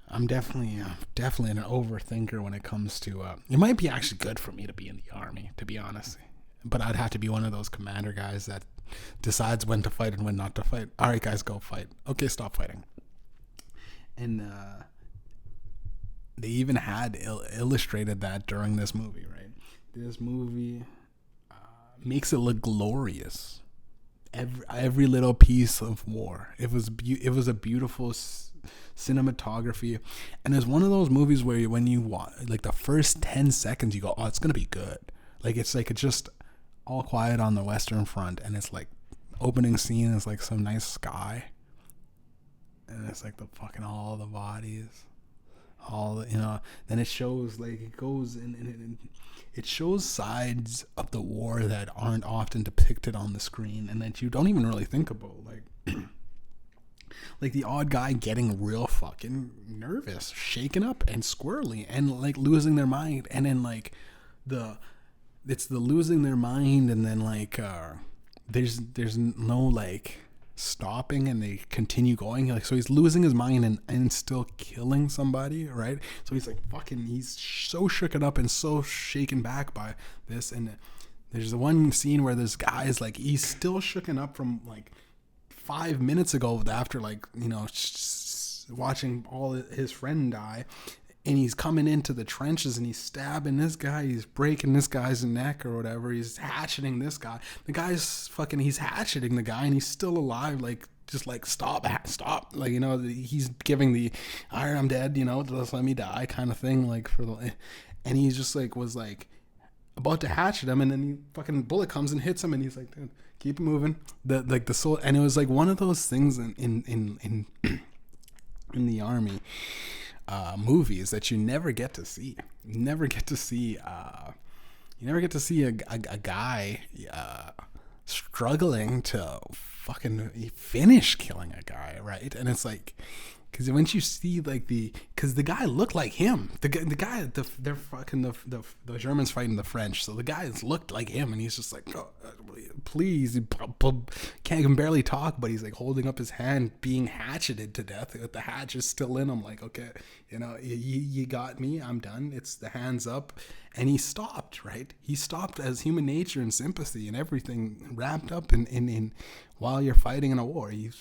I'm definitely an overthinker when it comes to. It might be actually good for me to be in the army, to be honest, but I'd have to be one of those commander guys that decides when to fight and when not to fight. All right, guys, go fight. Okay, stop fighting. And they even had illustrated that during this movie, right? This movie makes it look glorious. Every little piece of war. It was a beautiful cinematography, and it's one of those movies where when you watch, like the first 10 seconds, you go, "Oh, it's gonna be good." Like it's just all quiet on the Western Front, and it's like opening scene is like some nice sky, and it's like the fucking all the bodies. Then it shows like it goes and it shows sides of the war that aren't often depicted on the screen, and that you don't even really think about, like the odd guy getting real fucking nervous, shaken up and squirrely, and like losing their mind, and then like it's the losing their mind, and then like there's no like stopping, and they continue going, like, so he's losing his mind and still killing somebody, right? So he's like he's so shooken up and so shaken back by this. And there's the one scene where this guy is like, he's still shooken up from like 5 minutes ago after watching all his friend die, and he's coming into the trenches and he's stabbing this guy, he's breaking this guy's neck or whatever, he's hatcheting this guy. The guy's he's hatcheting the guy, and he's still alive, like, just like, stop, like, he's giving the, all right, I'm dead, just let me die kind of thing, like, and he's just like, was like about to hatchet him, and then he fucking bullet comes and hits him, and he's like, dude, keep it moving. The soul, and it was like one of those things in in the army movies that you never get to see. You never get to see. You never get to see a guy struggling to fucking finish killing a guy, right? And it's like, because once you see like because the guy looked like him, the guy, they're fucking the Germans fighting the French, so the guys looked like him, and he's just like, oh, please, he can barely talk, but he's like holding up his hand, being hatcheted to death. The hatch is still in him, like, okay, you got me, I'm done. It's the hands up, and he stopped, right? He stopped as human nature and sympathy and everything wrapped up in while you're fighting in a war. You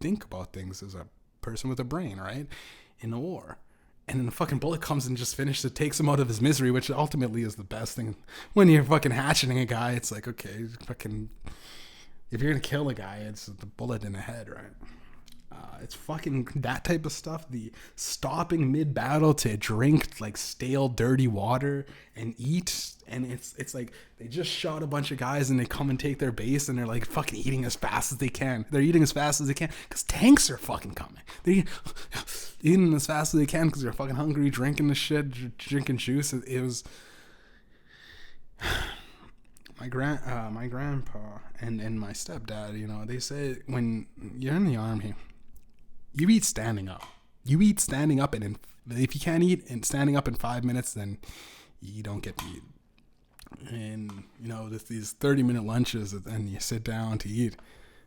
think about things as a person with a brain, right? In a war. And then the fucking bullet comes and just finishes it, takes him out of his misery, which ultimately is the best thing. When you're fucking hatcheting a guy, it's like, okay, fucking, if you're gonna kill a guy, it's the bullet in the head, right? It's fucking that type of stuff. The stopping mid-battle to drink like stale, dirty water and eat. And it's like they just shot a bunch of guys and they come and take their base and they're like fucking eating as fast as they can. They're eating as fast as they can because tanks are fucking coming. They're eating as fast as they can because they're fucking hungry, drinking the shit, drinking juice. It was my grandpa and my stepdad. They say when you're in the army, you eat standing up. You eat standing up, and if you can't eat and standing up in 5 minutes, then you don't get to eat. And these 30-minute lunches, and you sit down to eat.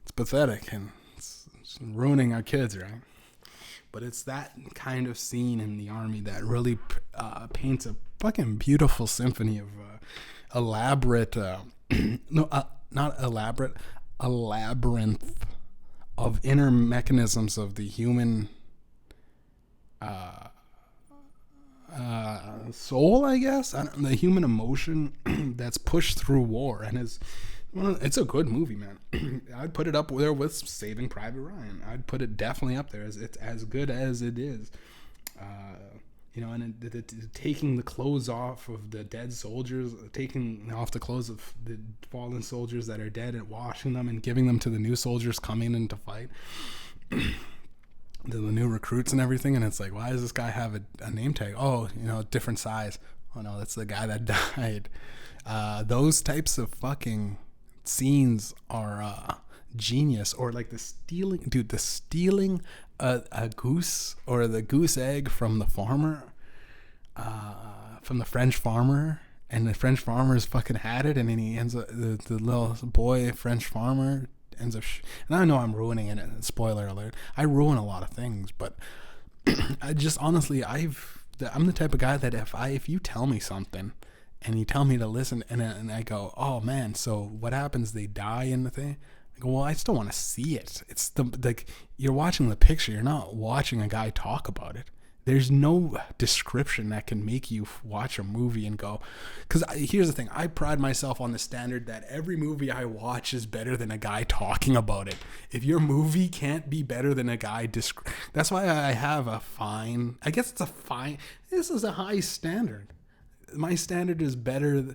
It's pathetic, and it's ruining our kids, right? But it's that kind of scene in the army that really paints a fucking beautiful symphony of elaborate, not elaborate, a labyrinth of inner mechanisms of the human soul, I guess. The human emotion that's pushed through war, and it's a good movie, man. I'd put it up there with Saving Private Ryan. I'd put it definitely up there. It's as good as it is. And taking the clothes off of the dead soldiers, taking off the clothes of the fallen soldiers that are dead and washing them and giving them to the new soldiers coming in to fight, the new recruits and everything. And it's like, why does this guy have a name tag? Oh, different size. Oh no, that's the guy that died. Those types of fucking scenes are genius. Or like the stealing a goose or the goose egg from the farmer, from the French farmer, and the French farmer's fucking had it, and then he ends up, the little boy French farmer ends up and I know I'm ruining it, spoiler alert, I ruin a lot of things, but I just honestly, I'm the type of guy that if you tell me something and you tell me to listen, and I go, oh man, so what happens, they die in the thing, well, I still want to see it. It's like you're watching the picture. You're not watching a guy talk about it. There's no description that can make you watch a movie and go. Because here's the thing. I pride myself on the standard that every movie I watch is better than a guy talking about it. If your movie can't be better than a guy, that's why I have a fine. I guess it's a fine. This is a high standard. My standard is better.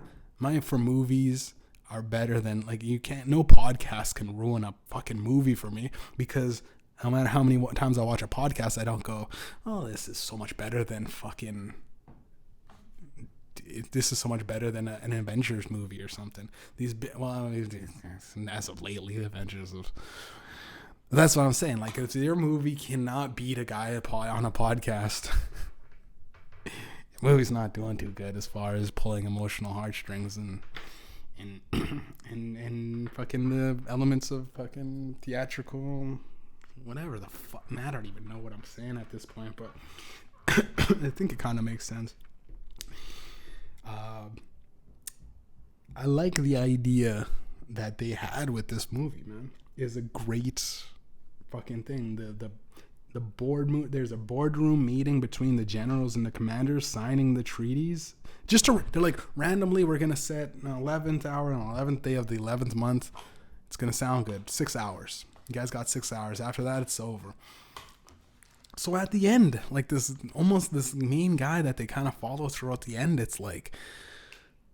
For movies are better than, like, no podcast can ruin a fucking movie for me, because no matter how many times I watch a podcast, I don't go, oh, this is so much better than fucking, this is so much better than an Avengers movie or something. As of lately, Avengers, that's what I'm saying. Like, if your movie cannot beat a guy on a podcast, the movie's not doing too good as far as pulling emotional heartstrings and fucking the elements of fucking theatrical, whatever the fuck. Man, I don't even know what I'm saying at this point, but I think it kind of makes sense. I like the idea that they had with this movie, man. Is a great fucking thing. The there's a boardroom meeting between the generals and the commanders signing the treaties. They're like, randomly, we're going to set an 11th hour on the 11th day of the 11th month. It's going to sound good. 6 hours. You guys got 6 hours. After that, it's over. So at the end, like this main guy that they kind of follow throughout the end, it's like,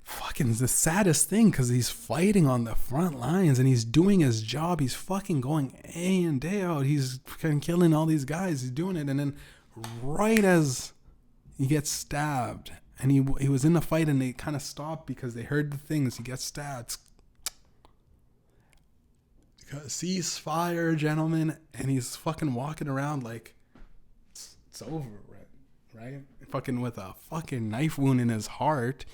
fucking the saddest thing, because he's fighting on the front lines and he's doing his job. He's fucking going day in, day out. He's fucking killing all these guys. He's doing it. And then right as he gets stabbed, and he was in the fight and they kind of stopped because they heard the things. He gets stabbed. Ceasefire, gentlemen. And he's fucking walking around like it's over, right? Fucking with a fucking knife wound in his heart.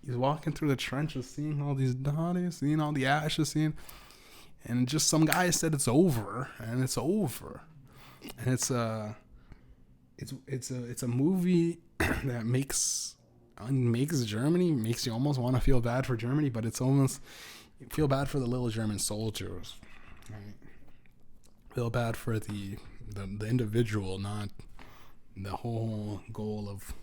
He's walking through the trenches, seeing all these bodies, seeing all the ashes, and just some guy said it's over, and it's over, and it's a movie that makes Germany, makes you almost want to feel bad for Germany, but it's almost you feel bad for the little German soldiers, right? Feel bad for the individual, not the whole goal of,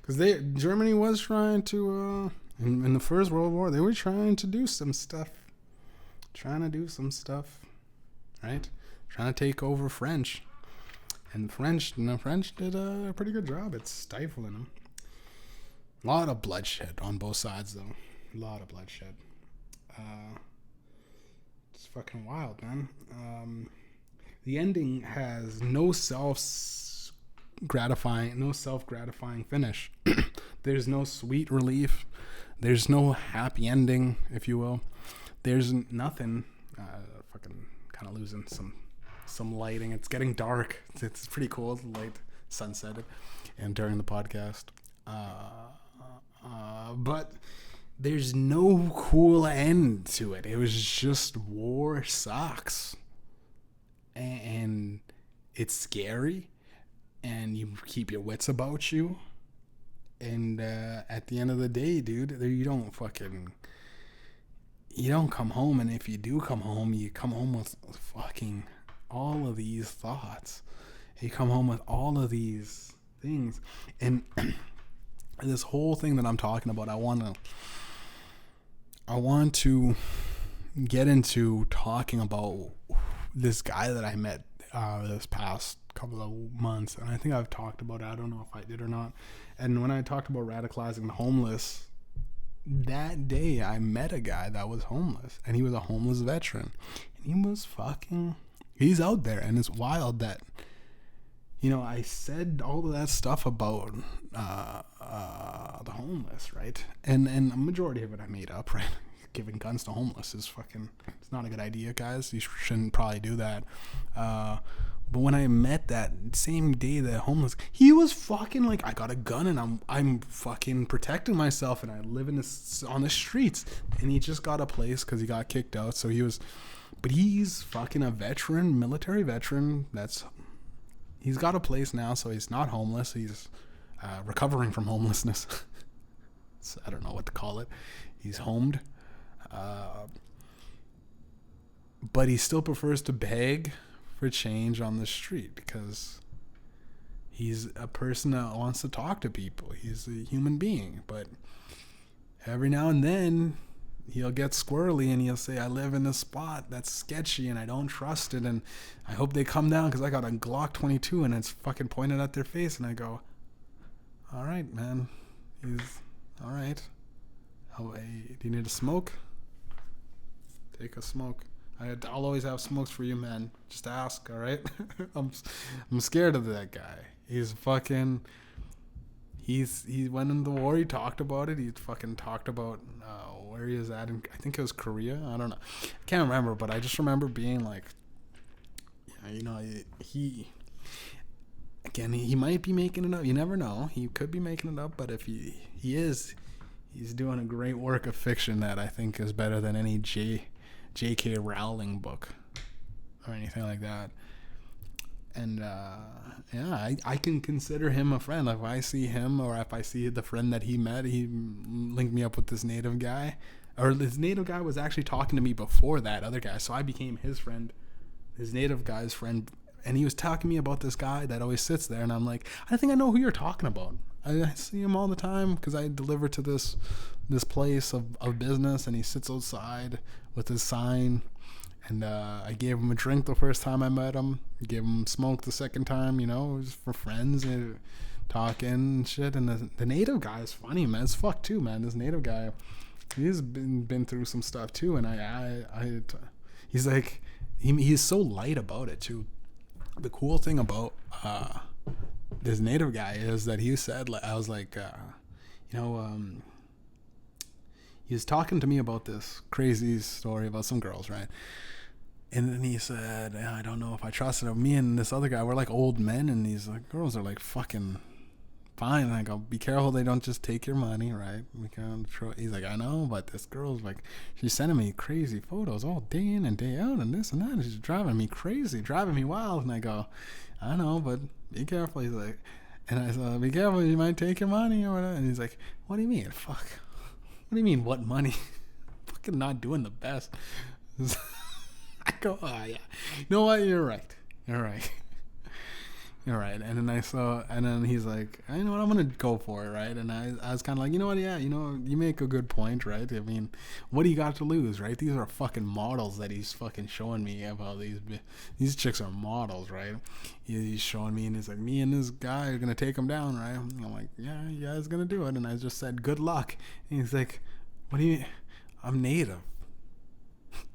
because Germany was trying to in the First World War, they were trying to do some stuff, right? Trying to take over French, and the French did a pretty good job at stifling them. A lot of bloodshed on both sides, though. A lot of bloodshed. It's fucking wild, man. The ending has no self-gratifying finish. There's no sweet relief. There's no happy ending, if you will. There's nothing. Fucking kind of losing some lighting. It's getting dark. It's pretty cool. The light sunsetted, and during the podcast. But there's no cool end to it. It was just war sucks, and it's scary. And you keep your wits about you. And at the end of the day, dude, you don't come home. And if you do come home, you come home with fucking all of these thoughts. You come home with all of these things. And this whole thing that I'm talking about, I want to get into talking about this guy that I met this past couple of months, and I think I've talked about it. I don't know if I did or not. And when I talked about radicalizing the homeless, that day I met a guy that was homeless, and he was a homeless veteran, and he's out there. And it's wild that, I said all of that stuff about the homeless, right? And a majority of it I made up, right? Giving guns to homeless is it's not a good idea, guys. You shouldn't probably do that. But when I met that same day, the homeless, he was fucking like, I got a gun and I'm fucking protecting myself, and I live on the streets. And he just got a place because he got kicked out. So but he's fucking a veteran, military veteran. He's got a place now, so he's not homeless. He's recovering from homelessness. So I don't know what to call it. He's homed. But he still prefers to beg for change on the street because he's a person that wants to talk to people. He's a human being, but every now and then he'll get squirrely and he'll say, I live in a spot that's sketchy and I don't trust it, and I hope they come down because I got a Glock 22 and it's fucking pointed at their face. And I go, all right, man. He's all right. Do you need a smoke? Take a smoke. I'll always have smokes for you, man. Just ask, all right? I'm scared of that guy. He's fucking... He went in the war. He talked about it. He fucking talked about where he was at. I think it was Korea. I don't know. I can't remember, but I just remember being like... he might be making it up. You never know. He could be making it up, but if he is... He's doing a great work of fiction that I think is better than any J.K. Rowling book or anything like that. And I can consider him a friend. Like, if I see him, or if I see the friend that he met, he linked me up with this native guy. Or this native guy was actually talking to me before that other guy, so I became his friend, his native guy's friend. And he was talking to me about this guy that always sits there, and I'm like, I think I know who you're talking about. I see him all the time because I deliver to this place of business, and he sits outside with his sign. And I gave him a drink the first time I met him. Gave him smoke the second time, just for friends and talking and shit. And the native guy is funny, man. It's fuck too, man. This native guy, he's been through some stuff too, and he's like, he's so light about it too. The cool thing about this native guy is that he said, I was like, he was talking to me about this crazy story about some girls, right? And then he said, I don't know if I trusted him. Me and this other guy, we're like old men, and these like girls are like fucking fine. And I go, be careful they don't just take your money, right? He's like, I know, but this girl's like, she's sending me crazy photos all day in and day out and this and that. And she's driving me crazy, driving me wild. And I go, I know, but be careful. He's like, and I said, be careful, you might take your money or whatever. And he's like, what do you mean? Fuck. What do you mean, what money? Fucking not doing the best. I go, oh yeah. You know what? You're right. You're right. You're right. And then he's like, you know what? I'm gonna go for it, right? And I was kind of like, you know what? Yeah, you know, you make a good point, right? I mean, what do you got to lose, right? These are fucking models that he's fucking showing me about. These chicks are models, right? He's showing me, and he's like, me and this guy are gonna take him down, right? I'm like, yeah, you guys gonna do it. And I just said, good luck. And he's like, what do you mean? I'm native.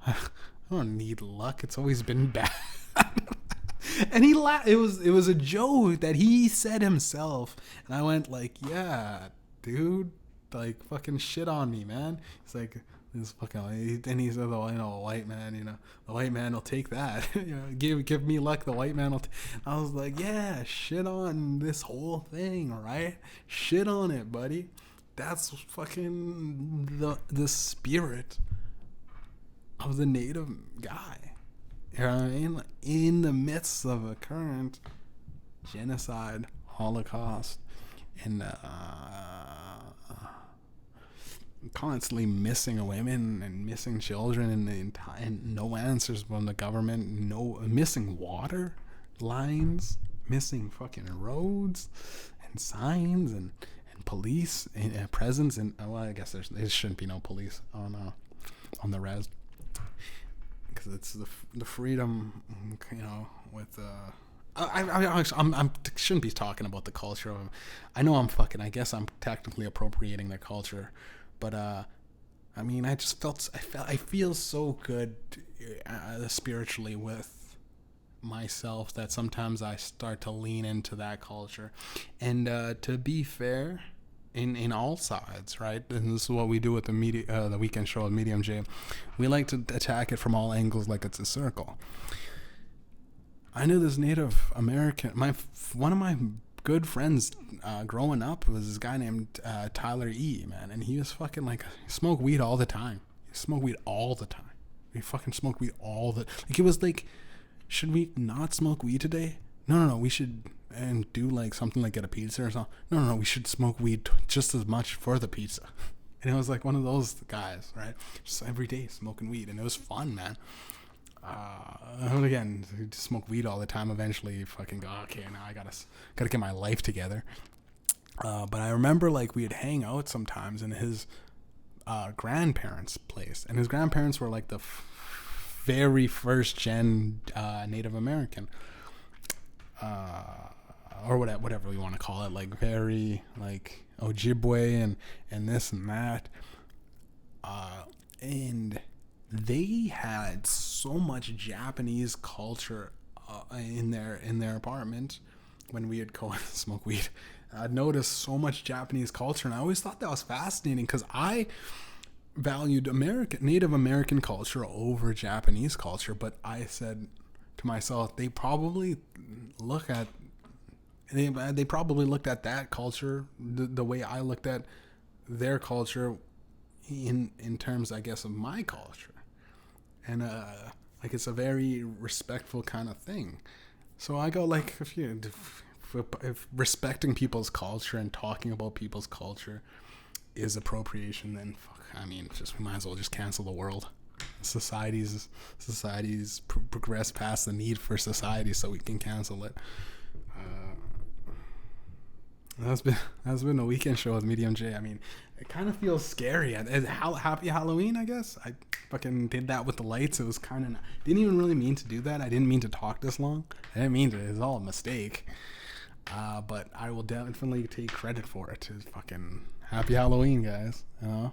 I don't need luck. It's always been bad. And he laughed. It was a joke that he said himself, and I went like, yeah, dude, like fucking shit on me, man. He's like, this fucking, and he said, oh, you know, a white man, you know, the white man will take that. You know, give me luck, the white man will. I was like, yeah, shit on this whole thing, right? Shit on it, buddy. That's fucking the spirit of the native guy. You know what I mean? In the midst of a current genocide, Holocaust, and constantly missing women and missing children, and no answers from the government, no missing water lines, missing fucking roads and signs and police and presence, and well, I guess there shouldn't be no police on the res. Because it's the freedom, you know, with I shouldn't be talking about the culture of. I know I guess I'm technically appropriating their culture, but I mean, I feel so good spiritually with myself that sometimes I start to lean into that culture, and to be fair. In all sides, right? And this is what we do with the weekend show with Mediumjay. We like to attack it from all angles like it's a circle. I knew this Native American, one of my good friends growing up was this guy named Tyler E, man, and he was fucking like, smoked weed all the time. He smoked weed all the time. He fucking smoked weed like, it was like, should we not smoke weed today? No, we should and do like something like get a pizza or something. No, we should smoke weed just as much for the pizza. And it was like one of those guys, right? Just every day smoking weed, and it was fun, man. And again, just smoke weed all the time. Eventually, you fucking go, okay, now I gotta get my life together. But I remember like we'd hang out sometimes in his grandparents' place, and his grandparents were like the very first gen Native American. Or whatever we want to call it, like very like Ojibwe and this and that, and they had so much Japanese culture in their apartment when we would go and smoke weed. I'd noticed so much Japanese culture, and I always thought that was fascinating because I valued Native American culture over Japanese culture, but I said to myself, they probably looked at that culture the way I looked at their culture in terms, I guess, of my culture, and like it's a very respectful kind of thing. So I go like, if respecting people's culture and talking about people's culture is appropriation, then I mean, we might as well just cancel the world. Societies progress past the need for society, so we can cancel it. That's been a weekend show with Mediumjay. I mean, it kind of feels scary. Happy Halloween, I guess. I fucking did that with the lights. It was kind of didn't even really mean to do that. I didn't mean to talk this long. I didn't mean to. It was all a mistake. But I will definitely take credit for it. It's fucking happy Halloween, guys. You know,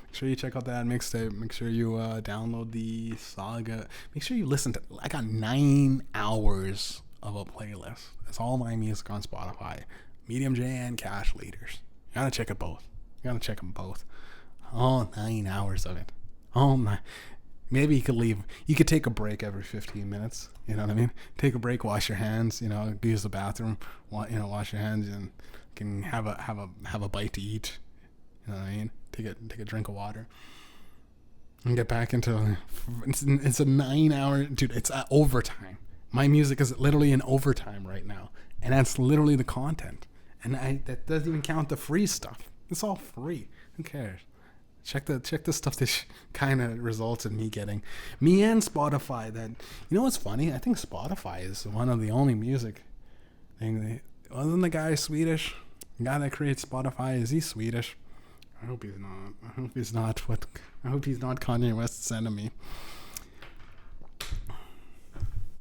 Make sure you check out that mixtape. Make sure you download the Saga. Make sure you listen to. I got 9 hours of a playlist. That's all my music on Spotify. Mediumjay and Cash Leaders. You gotta check it both. You gotta check them both. All 9 hours of it. Oh my. Maybe you could leave. You could take a break every 15 minutes. You know what I mean? Take a break, wash your hands. You know, use the bathroom. Wash your hands and can have a bite to eat. You know what I mean? Take a drink of water and get back into. It's a 9 hour, dude. It's overtime. My music is literally in overtime right now, and that's literally the content. And that doesn't even count the free stuff. It's all free. Who cares? Check the stuff that kind of results in me getting me and Spotify. That, you know what's funny? I think Spotify is one of the only music thing. Wasn't the guy Swedish? The guy that creates Spotify, is he Swedish? I hope he's not. I hope he's not Kanye West's enemy.